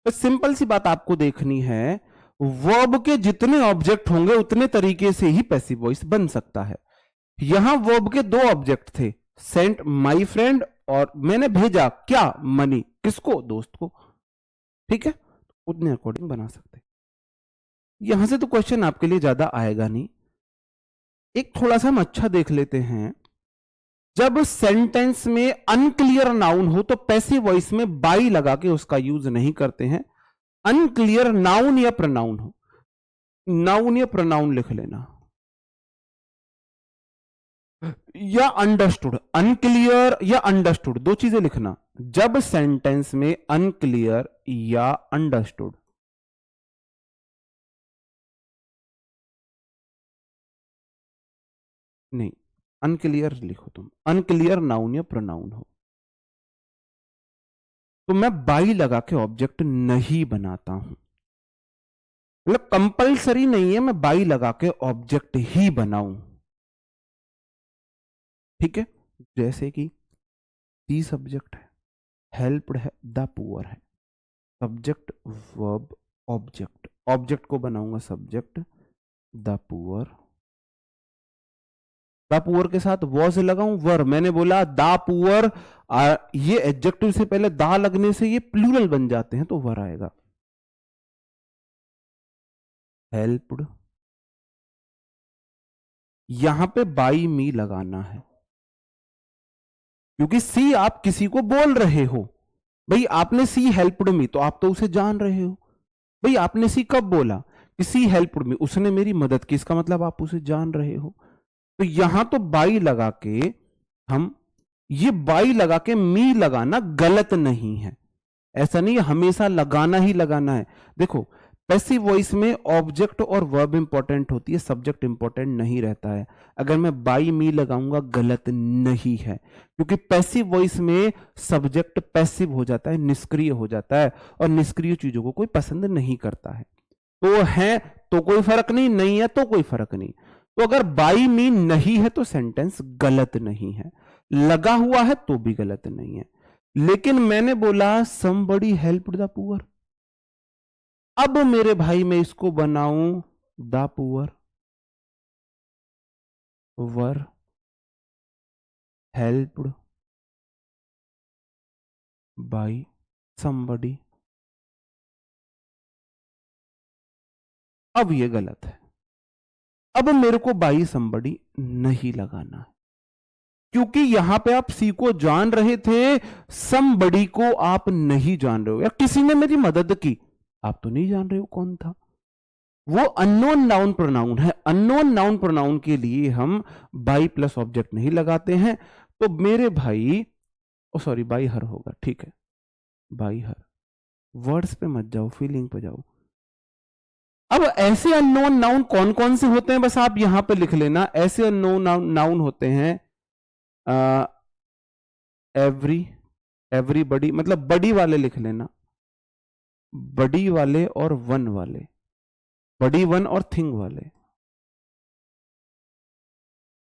तो सिंपल सी बात आपको देखनी है, वर्ब के जितने ऑब्जेक्ट होंगे उतने तरीके से ही पैसिव वॉइस बन सकता है। यहां वर्ब के दो ऑब्जेक्ट थे, सेंट माई फ्रेंड और मैंने भेजा क्या, मनी, किसको, दोस्त को। ठीक है, उतने अकॉर्डिंग बना सकते। यहां से तो क्वेश्चन आपके लिए ज्यादा आएगा नहीं, एक थोड़ा सा हम अच्छा देख लेते हैं। जब सेंटेंस में अनक्लियर नाउन हो तो पैसिव वॉइस में बाई लगा के उसका यूज नहीं करते हैं। अनक्लियर नाउन या प्रोनाउन हो, नाउन या प्रोनाउन लिख लेना, या अंडरस्टूड, अनक्लियर या अंडरस्टूड दो चीजें लिखना। जब सेंटेंस में अनक्लियर या अंडरस्टूड, नहीं अनक्लियर लिखो तुम, अनक्लियर नाउन या प्रोनाउन हो तो मैं बाई लगा के ऑब्जेक्ट नहीं बनाता हूं, मतलब कंपलसरी नहीं है मैं बाई लगा के ऑब्जेक्ट ही बनाऊं। ठीक है, जैसे कि दी सब्जेक्ट है, हेल्प्ड है, द पुअर है, सब्जेक्ट वर्ब ऑब्जेक्ट, ऑब्जेक्ट को बनाऊंगा subject the poor, the poor के साथ वॉज लगाऊं वर, मैंने बोला द पुअर, ये एडजेक्टिव से पहले दा लगने से ये प्लूरल बन जाते हैं तो वर आएगा। हेल्प्ड, यहां पे बाई मी लगाना है क्योंकि सी आप किसी को बोल रहे हो, भाई आपने सी हेल्प्ड मी तो आप तो उसे जान रहे हो, भाई आपने सी कब बोला कि सी हेल्प्ड मी, उसने मेरी मदद की, इसका मतलब आप उसे जान रहे हो। तो यहां तो बाई लगा के हम, ये बाई लगा के मी लगाना गलत नहीं है, ऐसा नहीं हमेशा लगाना ही लगाना है। देखो पैसिव वॉइस में ऑब्जेक्ट और वर्ब इंपॉर्टेंट होती है, सब्जेक्ट इंपॉर्टेंट नहीं रहता है। अगर मैं बाई मी लगाऊंगा गलत नहीं है क्योंकि पैसिव वॉइस में सब्जेक्ट पैसिव हो जाता है, निष्क्रिय हो जाता है और निष्क्रिय चीजों को कोई पसंद नहीं करता है। तो है तो कोई फर्क नहीं, नहीं है तो कोई फर्क नहीं। तो अगर बाई मीन नहीं है तो सेंटेंस गलत नहीं है, लगा हुआ है तो भी गलत नहीं है। लेकिन मैंने बोला somebody helped the poor, अब मेरे भाई मैं इसको बनाऊं the poor were helped bye somebody, अब ये गलत है। अब मेरे को बाई somebody नहीं लगाना है, क्योंकि यहां पे आप सी को जान रहे थे, somebody को आप नहीं जान रहे हो, या किसी ने मेरी मदद की, आप तो नहीं जान रहे हो कौन था। वो अननोन नाउन प्रोनाउन है, अननोन नाउन प्रोनाउन के लिए हम बाई प्लस ऑब्जेक्ट नहीं लगाते हैं। तो मेरे भाई, ओ सॉरी बाई हर होगा, ठीक है बाई हर। वर्ड्स पे मत जाओ, फीलिंग पे जाओ। अब ऐसे अननोन नाउन कौन कौन से होते हैं, बस आप यहां पे लिख लेना। ऐसे अननोन नाउन होते हैं एवरी, एवरीबडी, मतलब बड़ी वाले लिख लेना, बड़ी वाले और वन वाले, बड़ी वन और थिंग वाले।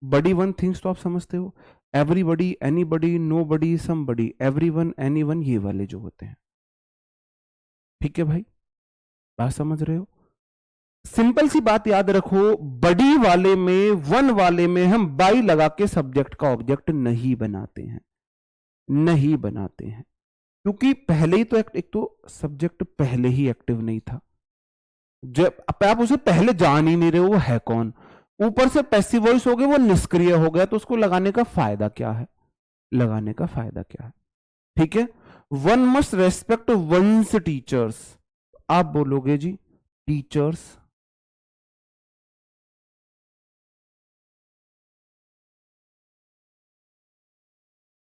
बड़ी वन थिंग्स तो आप समझते हो, everybody, anybody, nobody, somebody, everyone, anyone, ये वाले जो होते हैं। ठीक है भाई, बात समझ रहे हो। सिंपल सी बात याद रखो, बड़ी वाले में, वन वाले में हम बाई लगा के सब्जेक्ट का ऑब्जेक्ट नहीं बनाते हैं, नहीं बनाते हैं, क्योंकि पहले ही तो एक तो सब्जेक्ट पहले ही एक्टिव नहीं था, जब आप उसे पहले जान ही नहीं रहे हो वो है कौन, ऊपर से पैसिव वॉइस हो गया, वो निष्क्रिय हो गया, तो उसको लगाने का फायदा क्या है, लगाने का फायदा क्या है। ठीक है, one must respect ones teachers, आप बोलोगे जी teachers,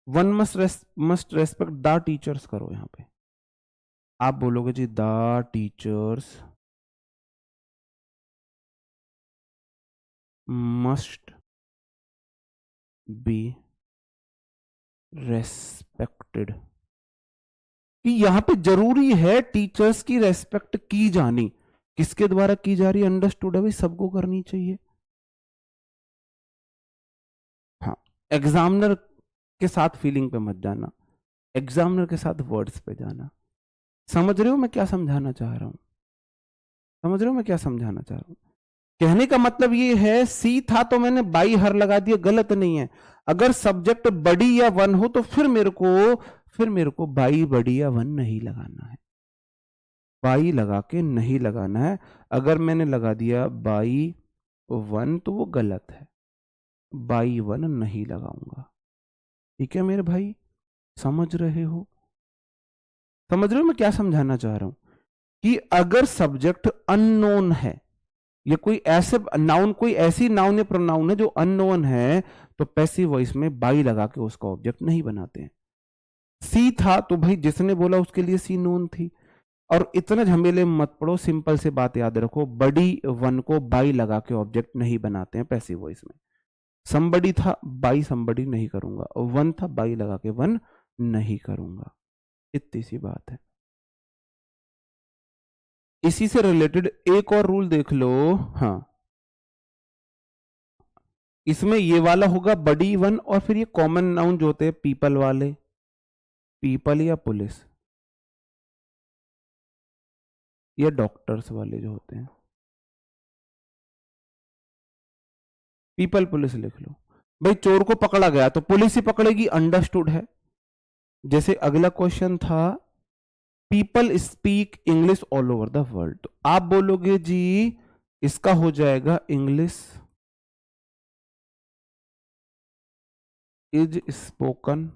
one must respect the teachers करो, यहां पे आप बोलोगे जी the teachers must be respected, कि यहां पे जरूरी है टीचर्स की रेस्पेक्ट की जानी, किसके द्वारा की जा रही है, अंडरस्टूड है भाई, सबको करनी चाहिए। हाँ, एग्जामिनर के साथ फीलिंग पे मत जाना, एग्जामिनर के साथ वर्ड्स पे जाना। समझ रहे हो मैं क्या समझाना चाह रहा हूं, समझ रहे हो मैं क्या समझाना चाह रहा हूं। कहने का मतलब ये है, सी था तो मैंने बाई हर लगा दिया, गलत नहीं है। अगर सब्जेक्ट बड़ी या वन हो तो फिर मेरे को बाई बड़ी या वन नहीं लगाना है, बाई लगा के नहीं लगाना है। अगर मैंने लगा दिया बाई वन तो वो गलत है, बाई वन नहीं लगाऊंगा। ठीक है मेरे भाई, समझ रहे हो, समझ रहे हो मैं क्या समझाना चाह रहा हूं, कि अगर सब्जेक्ट अननोन है, ये कोई ऐसे नाउन, कोई ऐसी नाउन या प्रोनाउन है जो अननोन है, तो पैसिव वॉइस में बाई लगा के उसका ऑब्जेक्ट नहीं बनाते हैं। सी था तो भाई जिसने बोला उसके लिए सी नोन थी, और इतना झमेले में मत पड़ो, सिंपल से बात याद रखो, बड़ी वन को बाई लगा के ऑब्जेक्ट नहीं बनाते हैं पैसिव वॉइस में। समबडी था, बाई समबडी नहीं करूंगा, वन था, बाई लगा के वन नहीं करूंगा, इतनी सी बात है। इसी से रिलेटेड एक और रूल देख लो। हाँ, इसमें ये वाला होगा बड़ी वन, और फिर ये कॉमन नाउन जो होते हैं पीपल वाले, पीपल या पुलिस या डॉक्टर्स वाले जो होते हैं, पीपल पुलिस लिख लो। भाई चोर को पकड़ा गया तो पुलिस ही पकड़ेगी, अंडरस्टूड है। जैसे अगला क्वेश्चन था, people speak English all over the world, तो आप बोलोगे जी इसका हो जाएगा English is spoken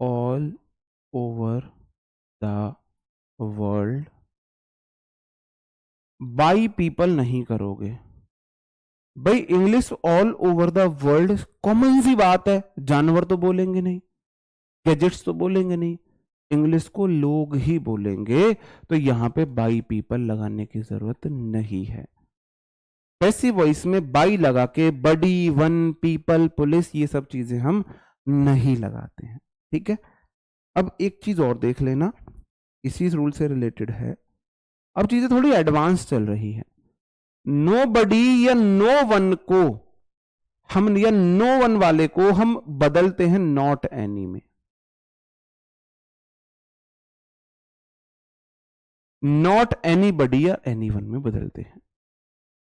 all over the world, by people नहीं करोगे। भाई English all over the world common सी बात है, जानवर तो बोलेंगे नहीं, गैजेट्स तो बोलेंगे नहीं, इंग्लिश को लोग ही बोलेंगे, तो यहां पे बाई पीपल लगाने की जरूरत नहीं है। पैसिव वॉइस में बाई लगा के बडी, वन, पीपल, पुलिस, ये सब चीजें हम नहीं लगाते हैं। ठीक है, अब एक चीज और देख लेना, इसी रूल से रिलेटेड है। अब चीजें थोड़ी एडवांस चल रही है। नो बडी या नो वन को हम, या नो वन वाले को हम बदलते हैं नॉट एनी में। नॉट एनी बडी या एनी वन में बदलते हैं।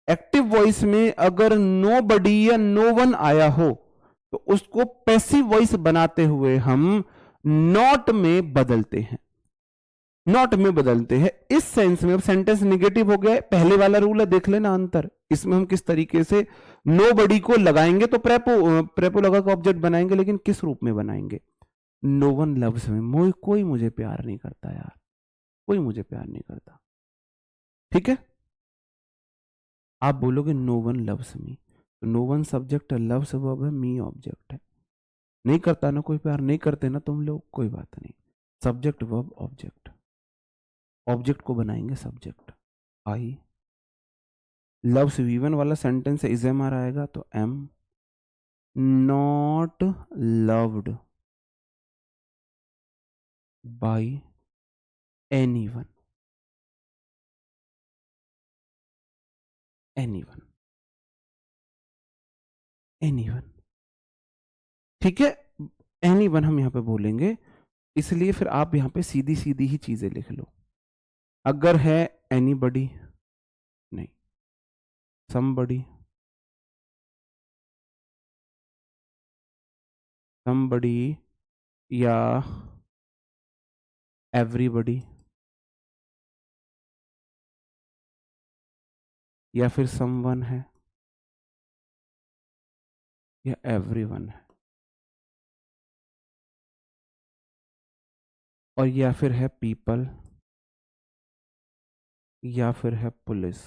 एक्टिव वॉइस में अगर नो बडी या नो वन आया हो तो उसको पैसिव वॉइस बनाते हुए हम नॉट में बदलते हैं। नॉट में बदलते हैं इस सेंस में। अब सेंटेंस निगेटिव हो गया है, पहले वाला रूल है, देख लेना अंतर। इसमें हम किस तरीके से नो बडी को लगाएंगे तो प्रेपो लगा का ऑब्जेक्ट बनाएंगे, लेकिन किस रूप में बनाएंगे? नो वन लव्स में। कोई मुझे प्यार नहीं करता यार, कोई मुझे प्यार नहीं करता। ठीक है, आप बोलोगे नो वन लव्स मी, तो नो वन सब्जेक्ट है, लव्स वर्ब है, मी ऑब्जेक्ट है। नहीं करता ना कोई प्यार, नहीं करते ना तुम लोग, कोई बात नहीं। सब्जेक्ट वर्ब ऑब्जेक्ट, ऑब्जेक्ट को बनाएंगे सब्जेक्ट। आई लव्स वी1 वाला सेंटेंस है, इज एम आर आएगा तो am not loved by anyone, anyone, anyone. ठीक है, एनीवन हम यहां पे बोलेंगे, इसलिए फिर आप यहां पे सीधी सीधी ही चीजें लिख लो। अगर है एनीबडी नहीं, समबडी, समबडी या एवरीबडी या फिर समवन है या एवरीवन है, और या फिर है पीपल या फिर है पुलिस।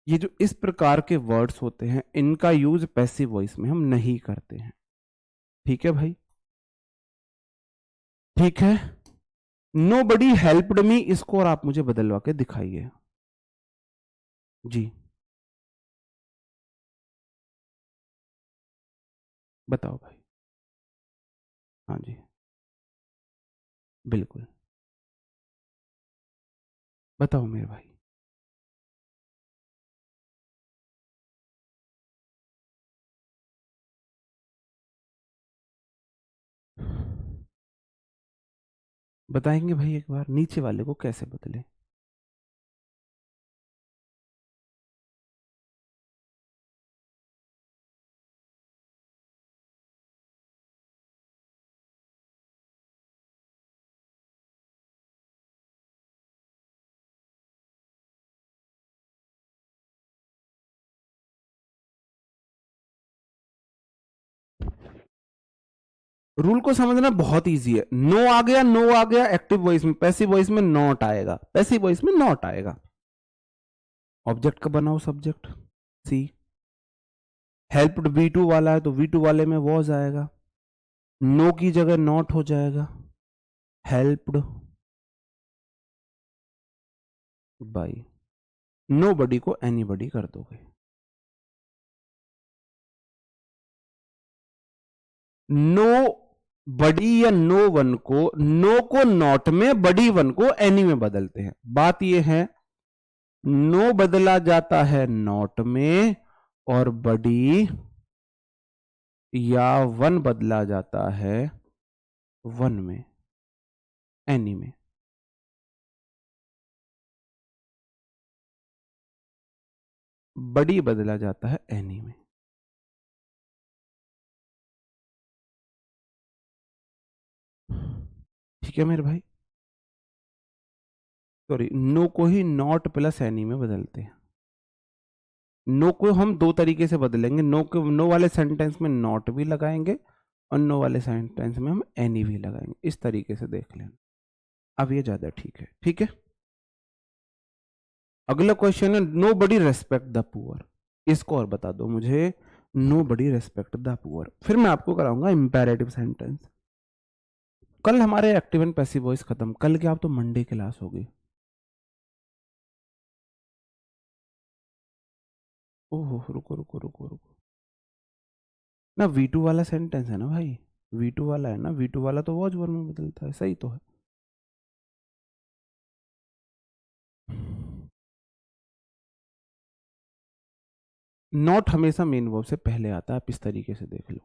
ये जो इस प्रकार के वर्ड्स होते हैं इनका यूज पैसिव वॉइस में हम नहीं करते हैं। ठीक है भाई, ठीक है। नो बडी हेल्प्ड मी, इसको और आप मुझे बदलवा के दिखाइए जी, बताओ भाई। हाँ जी, बिल्कुल, बताओ मेरे भाई। बताएंगे भाई एक बार नीचे वाले को कैसे बदले? रूल को समझना बहुत इजी है। नो आ गया, नो आ गया एक्टिव वॉइस में, पैसिव वॉइस में नॉट आएगा, पैसिव वॉइस में नॉट आएगा। ऑब्जेक्ट का बनाओ सब्जेक्ट। सी हेल्प्ड V2 वाला है तो V2 वाले में वॉज आएगा, नो की जगह नॉट हो जाएगा, हेल्प्ड बाय। नो बडी को एनीबडी कर दोगे। नो बडी या नो वन को, नो को नॉट में, बडी वन को एनी में बदलते हैं। बात यह है नो बदला जाता है नॉट में और बडी या वन बदला जाता है वन में, एनी में। बडी बदला जाता है एनी में। ठीक है मेरे भाई, सॉरी, नो को ही नॉट प्लस एनी में बदलते हैं। नो को हम दो तरीके से बदलेंगे, नो को, नो वाले सेंटेंस में नॉट भी लगाएंगे और नो वाले सेंटेंस में हम एनी भी लगाएंगे। इस तरीके से देख लेना, अब ये ज्यादा ठीक है। ठीक है, अगला क्वेश्चन है nobody respect the poor. इसको और बता दो मुझे, nobody respect the poor. फिर मैं आपको कराऊंगा इंपेरेटिव सेंटेंस। कल हमारे एक्टिव एंड पैसिव वॉइस खत्म, कल के आप तो मंडे क्लास होगी। ओहो, रुको रुको रुको रुको ना, V2 वाला सेंटेंस है ना भाई, V2 वाला है ना, V2 वाला तो वॉज वर्ब में बदलता है, सही तो है। नॉट हमेशा मेन वर्ब से पहले आता है, आप इस तरीके से देख लो,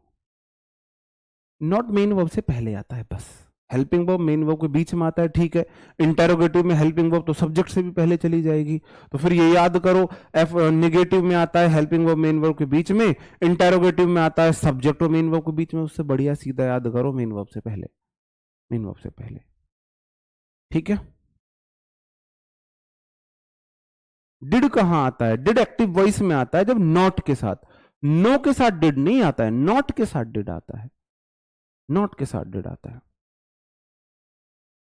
नॉट मेन वर्ब से पहले आता है बस। हेल्पिंग वर्ब मेन वर्ब के बीच में आता है, ठीक है। इंटेरोगेटिव में हेल्पिंग वर्ब तो सब्जेक्ट से भी पहले चली जाएगी, तो फिर ये याद करो, एफ नेगेटिव में आता है हेल्पिंग वर्ब मेन वर्ब के बीच में, इंटेरोगेटिव में आता है सब्जेक्ट और मेन वर्ब के बीच में, उससे बढ़िया सीधा याद करो मेन वर्ब से पहले, मेन वर्ब से पहले, ठीक है। डिड कहां आता है? डिड एक्टिव वॉइस में आता है जब नॉट के साथ, नो के साथ डिड नहीं आता है, नॉट के साथ डिड आता है, नॉट के साथ डिड आता है।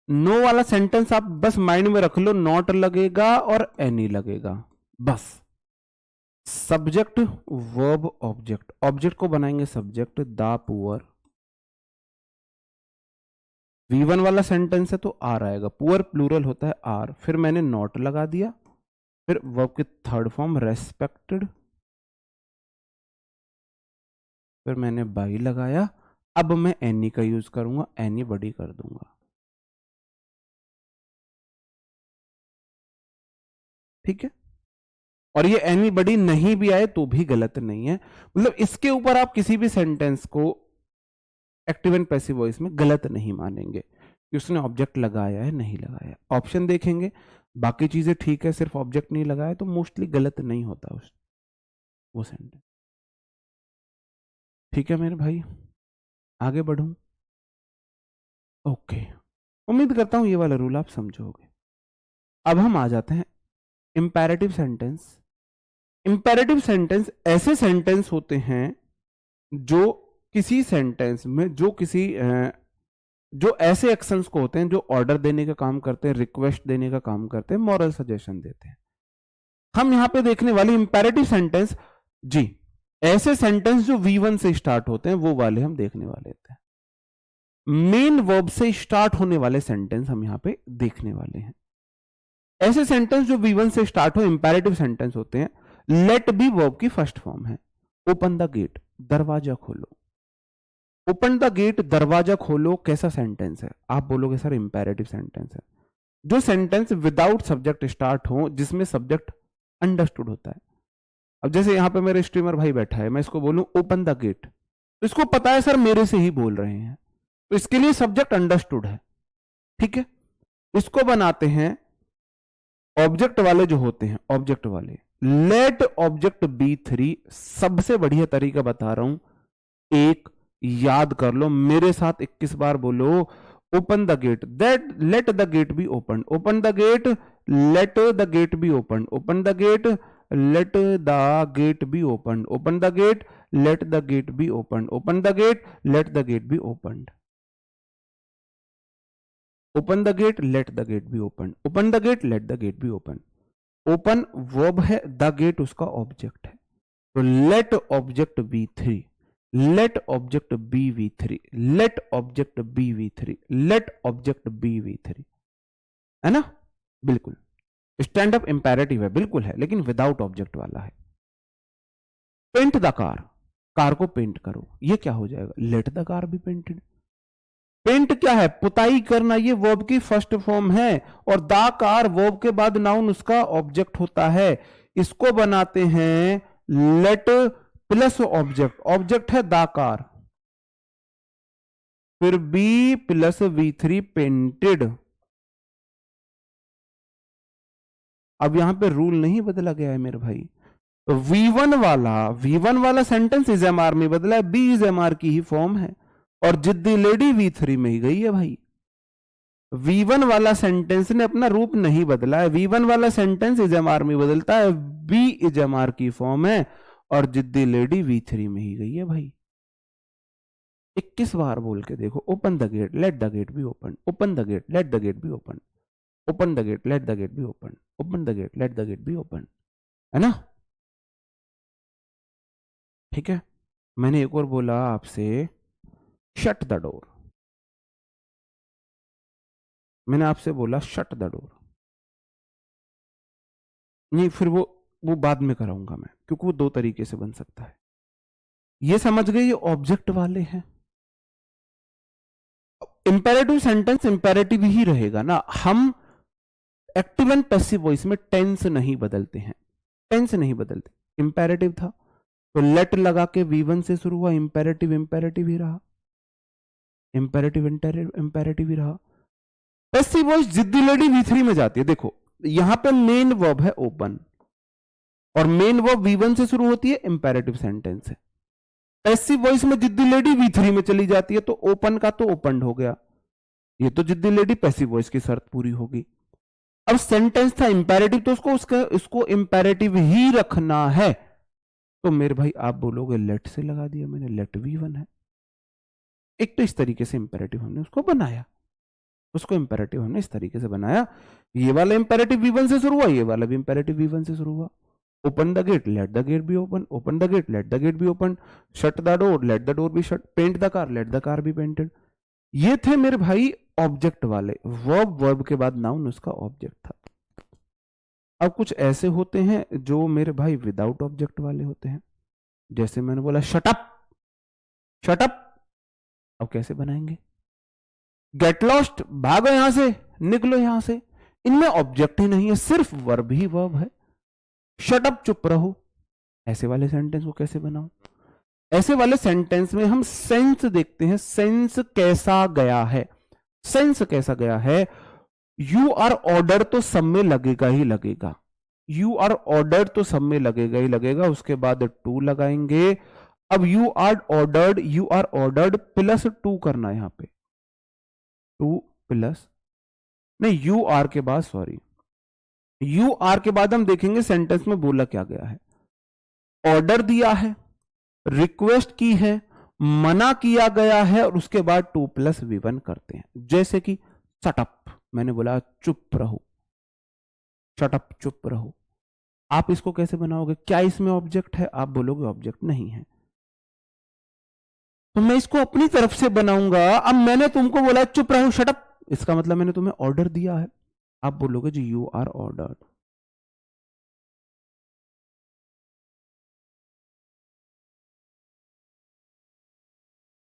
नो वाला सेंटेंस आप बस माइंड में रख लो, नॉट लगेगा और एनी लगेगा बस। सब्जेक्ट वर्ब ऑब्जेक्ट, ऑब्जेक्ट को बनाएंगे सब्जेक्ट, द पुअर। V1 वाला सेंटेंस है तो आर आएगा, पुअर प्लूरल होता है आर, फिर मैंने नॉट लगा दिया, फिर वर्ब की थर्ड फॉर्म रेस्पेक्टेड, फिर मैंने बाई लगाया। अब मैं एनी का यूज करूंगा, एनी बड़ी कर दूंगा, ठीक है। और ये एनी बड़ी नहीं भी आए तो भी गलत नहीं है, मतलब इसके ऊपर आप किसी भी सेंटेंस को एक्टिव एंड पैसिव वॉइस में गलत नहीं मानेंगे कि उसने ऑब्जेक्ट लगाया है नहीं लगाया। ऑप्शन देखेंगे, बाकी चीजें ठीक है, सिर्फ ऑब्जेक्ट नहीं लगाया तो मोस्टली गलत नहीं होता उस वो सेंटेंस, ठीक है मेरे भाई। आगे बढ़ूं? ओके, उम्मीद करता हूं ये वाला रूल आप समझोगे। अब हम आ जाते हैं इंपैरेटिव सेंटेंस। इंपैरेटिव सेंटेंस ऐसे सेंटेंस होते हैं जो किसी सेंटेंस में जो ऐसे एक्शंस को होते हैं जो ऑर्डर देने का काम करते हैं, रिक्वेस्ट देने का काम करते हैं, मॉरल सजेशन देते हैं। हम यहां पे देखने वाले इंपैरेटिव सेंटेंस, जी ऐसे सेंटेंस जो V1 से स्टार्ट होते हैं वो वाले हम देखने वाले हैं। मेन वर्ब से स्टार्ट होने वाले सेंटेंस हम यहां पे देखने वाले हैं। ऐसे सेंटेंस जो V1 से स्टार्ट हो इंपैरेटिव सेंटेंस होते हैं। लेट बी वर्ब की फर्स्ट फॉर्म है। ओपन द गेट, दरवाजा खोलो। ओपन द गेट, दरवाजा खोलो कैसा सेंटेंस है? आप बोलोगे सर इंपैरेटिव सेंटेंस है। जो सेंटेंस विदाउट सब्जेक्ट स्टार्ट हो, जिसमें सब्जेक्ट अंडरस्टूड होता है। अब जैसे यहां पे मेरे स्ट्रीमर भाई बैठा है, मैं इसको बोलूं ओपन द गेट, तो इसको पता है सर मेरे से ही बोल रहे हैं, तो इसके लिए सब्जेक्ट अंडरस्टूड है, ठीक है। इसको बनाते हैं ऑब्जेक्ट वाले जो होते हैं, ऑब्जेक्ट वाले। लेट ऑब्जेक्ट बी 3, सबसे बढ़िया तरीका बता रहा हूं, एक याद कर लो मेरे साथ, 21 बार बोलो open the gate, that let the gate be open, open the gate, let the gate be open, open the gate, let the gate be open, open the gate, let the gate be open, open the gate, let the gate be open, open the gate, let the gate be open, open the gate, let the gate be open. Open verb है, the gate उसका object है, तो late object be 3, let object be V3, let object be V3, let object be V3, है ना? बिल्कुल stand up imperative है, बिल्कुल है, लेकिन विदाउट ऑब्जेक्ट वाला है। पेंट द कार, कार को पेंट करो, ये क्या हो जाएगा? Let the car be painted. Paint क्या है? पुताई करना, ये वर्ब की फर्स्ट फॉर्म है, और द कार वर्ब के बाद नाउन उसका ऑब्जेक्ट होता है। इसको बनाते हैं लेट प्लस ऑब्जेक्ट, ऑब्जेक्ट है द कार, फिर बी प्लस V3 पेंटेड। अब यहां पे रूल नहीं बदला गया है मेरे भाई, V1 वाला सेंटेंस इज एम आर में बदला है, बी इज एम आर की ही फॉर्म है, और जिद्दी लेडी V3 में ही गई है भाई। V1 वाला सेंटेंस ने अपना रूप नहीं बदला है, V1 वाला सेंटेंस इज एम आर में बदलता है, बी इज एम आर की फॉर्म है, और जिद्दी लेडी V3 में ही गई है भाई। 21 बार बोल के देखो, open the gate, let the gate be open, open the gate, let the gate be open, open the gate, let the gate be open, open the gate, let the gate be open, है ना? ठीक है। मैंने एक और बोला आपसे shut the door, मैंने आपसे बोला शट द डोर, नहीं फिर वो बाद में कराऊंगा मैं, क्योंकि वो दो तरीके से बन सकता है। ये समझ गए, ये ऑब्जेक्ट वाले हैं। इंपेरेटिव सेंटेंस इंपेरेटिव ही रहेगा ना, हम एक्टिव एंड पैसिव वॉइस में टेंस नहीं बदलते हैं, टेंस नहीं बदलते। इंपेरेटिव था तो लेट लगा के V1 से शुरू हुआ, इंपेरेटिव इंपेरेटिव ही रहा, इंपेरेटिव इंपेरेटिव ही रहा। पैसिव वॉइस जिद्दी लेडी V3 में जाती है। देखो यहां पे मेन वर्ब है ओपन, और मेन वर्ब V1 से शुरू होती है, इंपेरेटिव सेंटेंस है। पैसिव वॉइस में जिद्दी लेडी V3 में चली जाती है, तो ओपन का तो ओपन हो गया, ये तो जिद्दी लेडी पैसिव वॉइस की शर्त पूरी होगी। अब सेंटेंस था इंपेरेटिव, तो इसको इंपेरेटिव ही रखना है, तो मेरे भाई आप बोलोगे लेट से लगा दिया मैंने, लेट V1 है। एक तो इस तरीके से इंपेरेटिव हमने उसको बनाया, उसको इंपेरेटिव हमने इस तरीके से बनाया। ये वाला इंपेरेटिव V1 से शुरू हुआ, ये वाला भी इंपेरेटिव V1 से शुरू हुआ। Open the gate, let the gate be open, open the gate, let the gate be open, shut the door, let the door be shut, paint the car, let the car be painted. ये थे मेरे भाई object वाले, verb, verb के बाद noun उसका object था। अब कुछ ऐसे होते हैं जो मेरे भाई विदाउट ऑब्जेक्ट वाले होते हैं, जैसे मैंने बोला शट अप, शट अप। अब कैसे बनाएंगे? गेट लॉस्ट, भागो यहां से, निकलो यहां से। इनमें ऑब्जेक्ट ही नहीं है, सिर्फ वर्ब ही वर्ब है। शट अप, चुप रहो, ऐसे वाले सेंटेंस को कैसे बनाऊं? ऐसे वाले सेंटेंस में हम सेंस देखते हैं, सेंस कैसा गया है, सेंस कैसा गया है। यू आर ऑर्डर तो सब में लगेगा ही लगेगा, यू आर ऑर्डर तो सब में लगेगा ही लगेगा, उसके बाद टू लगाएंगे। अब you are ordered plus to करना है यहां पे, टू प्लस नहीं, यू आर के बाद, सॉरी, यू आर के बाद हम देखेंगे सेंटेंस में बोला क्या गया है। ऑर्डर दिया है, रिक्वेस्ट की है, मना किया गया है, और उसके बाद टू प्लस V1 करते हैं। जैसे कि शटअप, मैंने बोला चुप रहो, शटअप चुप रहो। आप इसको कैसे बनाओगे? क्या इसमें ऑब्जेक्ट है? आप बोलोगे ऑब्जेक्ट नहीं है, तो मैं इसको अपनी तरफ से बनाऊंगा। अब मैंने तुमको बोला चुप रहो, शटअप, इसका मतलब मैंने तुम्हें ऑर्डर दिया है, आप बोलोगे जी यू आर ऑर्डर्ड।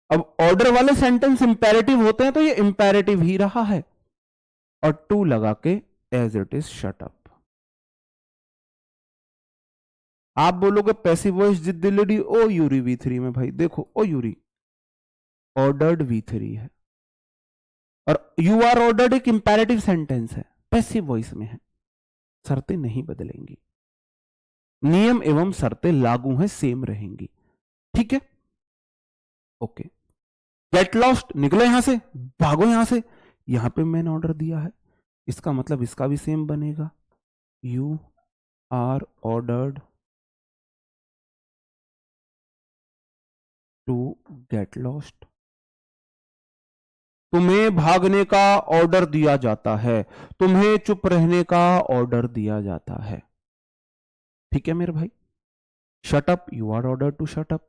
अब ऑर्डर वाले सेंटेंस इंपेरेटिव होते हैं, तो ये इंपेरेटिव ही रहा है, और टू लगा के as it is shut up. आप बोलोगे पैसिव वॉइस जिद्दी लेडी ओ यूरी V3 में, भाई देखो ओ यूरी ऑर्डर्ड V3 है, और यू आर ऑर्डर्ड एक इंपेरेटिव सेंटेंस है, पैसिव वॉइस में है, शर्तें नहीं बदलेंगी, नियम एवं शर्तें लागू हैं, सेम रहेंगी, ठीक है, ओके। गेट लॉस्ट, निकलो यहां से, भागो यहां से, यहां पे मैंने ऑर्डर दिया है, इसका मतलब इसका भी सेम बनेगा, you are ordered to get lost. तुम्हें भागने का ऑर्डर दिया जाता है, तुम्हें चुप रहने का ऑर्डर दिया जाता है, ठीक है मेरे भाई। Shut up, you are order to shut up,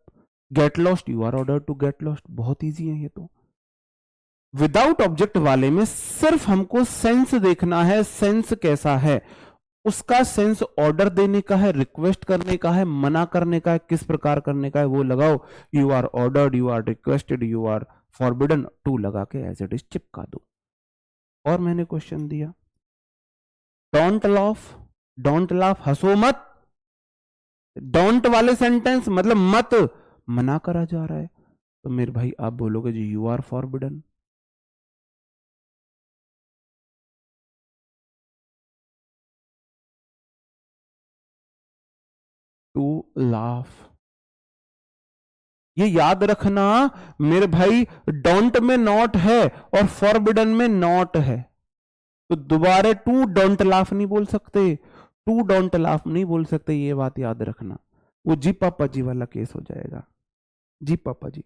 get lost, you are order to get lost. बहुत इजी है ये तो। विदाउट ऑब्जेक्ट वाले में सिर्फ हमको सेंस देखना है, सेंस कैसा है, उसका सेंस ऑर्डर देने का है, रिक्वेस्ट करने का है, मना करने का है, किस प्रकार करने का है वो लगाओ। You are ordered, you are requested, you are forbidden, to लगा के एज इट इज चिपका दो। और मैंने क्वेश्चन दिया डोंट लाफ, डोंट लाफ, हंसो मत। डोंट वाले सेंटेंस मतलब मत, मना करा जा रहा है, तो मेरे भाई आप बोलोगे जी you are forbidden. To laugh, ये याद रखना मेरे भाई, डोंट में नॉट है और फॉरबिडन में नॉट है, तो दोबारा टू डोंट लाफ नहीं बोल सकते, टू डोंट लाफ नहीं बोल सकते, ये बात याद रखना, वो जी पापा जी वाला केस हो जाएगा, जी पापा जी।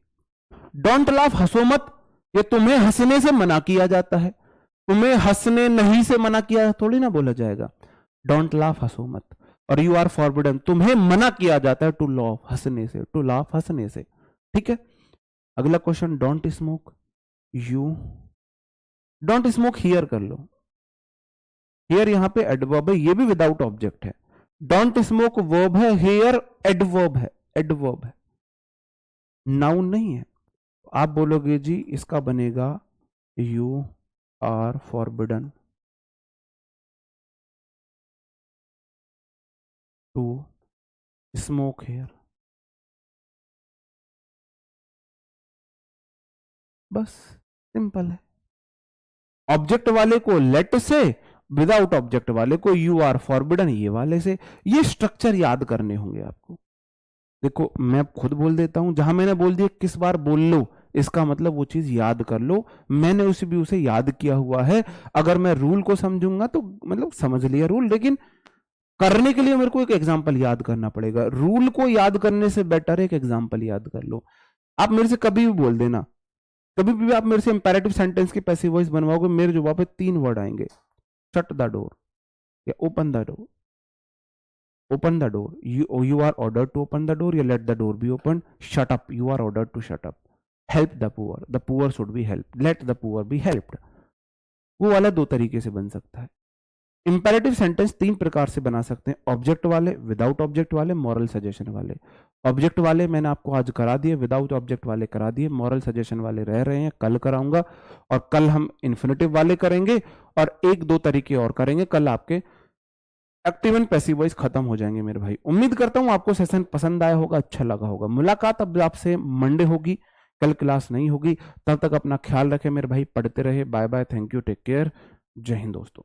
डोंट लाफ, हंसो मत, ये तुम्हें हंसने से मना किया जाता है, तुम्हें हंसने नहीं से मना किया थोड़ी ना बोला जाएगा, डोंट लाफ, हंसो मत। और यू आर फॉरबिडन, तुम्हें मना किया जाता है टू लाफ, हंसने से, टू लाफ, हंसने से, ठीक है। अगला question, don't smoke, you don't smoke here कर लो, हियर यहां पे एडवर्ब है, ये भी विदाउट ऑब्जेक्ट है, डोंट स्मोक वर्ब है, हियर एडवर्ब है, एडवर्ब है, नाउन नहीं है। आप बोलोगे जी इसका बनेगा you are forbidden to smoke here, बस सिंपल है। ऑब्जेक्ट वाले को लेट से, विदाउट ऑब्जेक्ट वाले को यू आर फॉरबिडन, ये वाले से। ये स्ट्रक्चर याद करने होंगे आपको। देखो मैं खुद बोल देता हूं, जहां मैंने बोल दिया किस बार बोल लो, इसका मतलब वो चीज याद कर लो। मैंने उसे याद किया हुआ है। अगर मैं रूल को समझूंगा तो मतलब समझ लिया रूल, लेकिन करने के लिए मेरे को एक एग्जाम्पल याद करना पड़ेगा। रूल को याद करने से बेटर एक एग्जाम्पल याद कर लो। आप मेरे से कभी भी बोल देना, कभी भी आप मेरे से इंपेरेटिव सेंटेंस की पैसिव वॉइस बनवाओगे, मेरे जवाब पे 3 वर्ड आएंगे, शट द डोर या open the door. Open the door, you are ordered to open the door, या let the door be opened. Shut up, you are ordered to shut up. Help the poor should be helped, let the poor be helped. वो वाला 2 तरीके से बन सकता है। Imperative sentence 3 प्रकार से बना सकते हैं, ऑब्जेक्ट वाले, विदाउट ऑब्जेक्ट वाले, मॉरल सजेशन वाले। ऑब्जेक्ट वाले मैंने आपको आज करा दिए, विदाउट ऑब्जेक्ट वाले करा दिए, मॉरल सजेशन वाले रह रहे हैं, कल कराऊंगा। और कल हम इन्फिनेटिव वाले करेंगे और 1-2 तरीके और करेंगे। कल आपके एक्टिव एंड पैसिव वॉइस खत्म हो जाएंगे मेरे भाई। उम्मीद करता हूं आपको सेशन पसंद आया होगा, अच्छा लगा होगा। मुलाकात अब आपसे मंडे होगी, कल क्लास नहीं होगी। तब तक अपना ख्याल रखें मेरे भाई, पढ़ते रहे। Bye bye, thank you, take care, जय हिंद दोस्तों।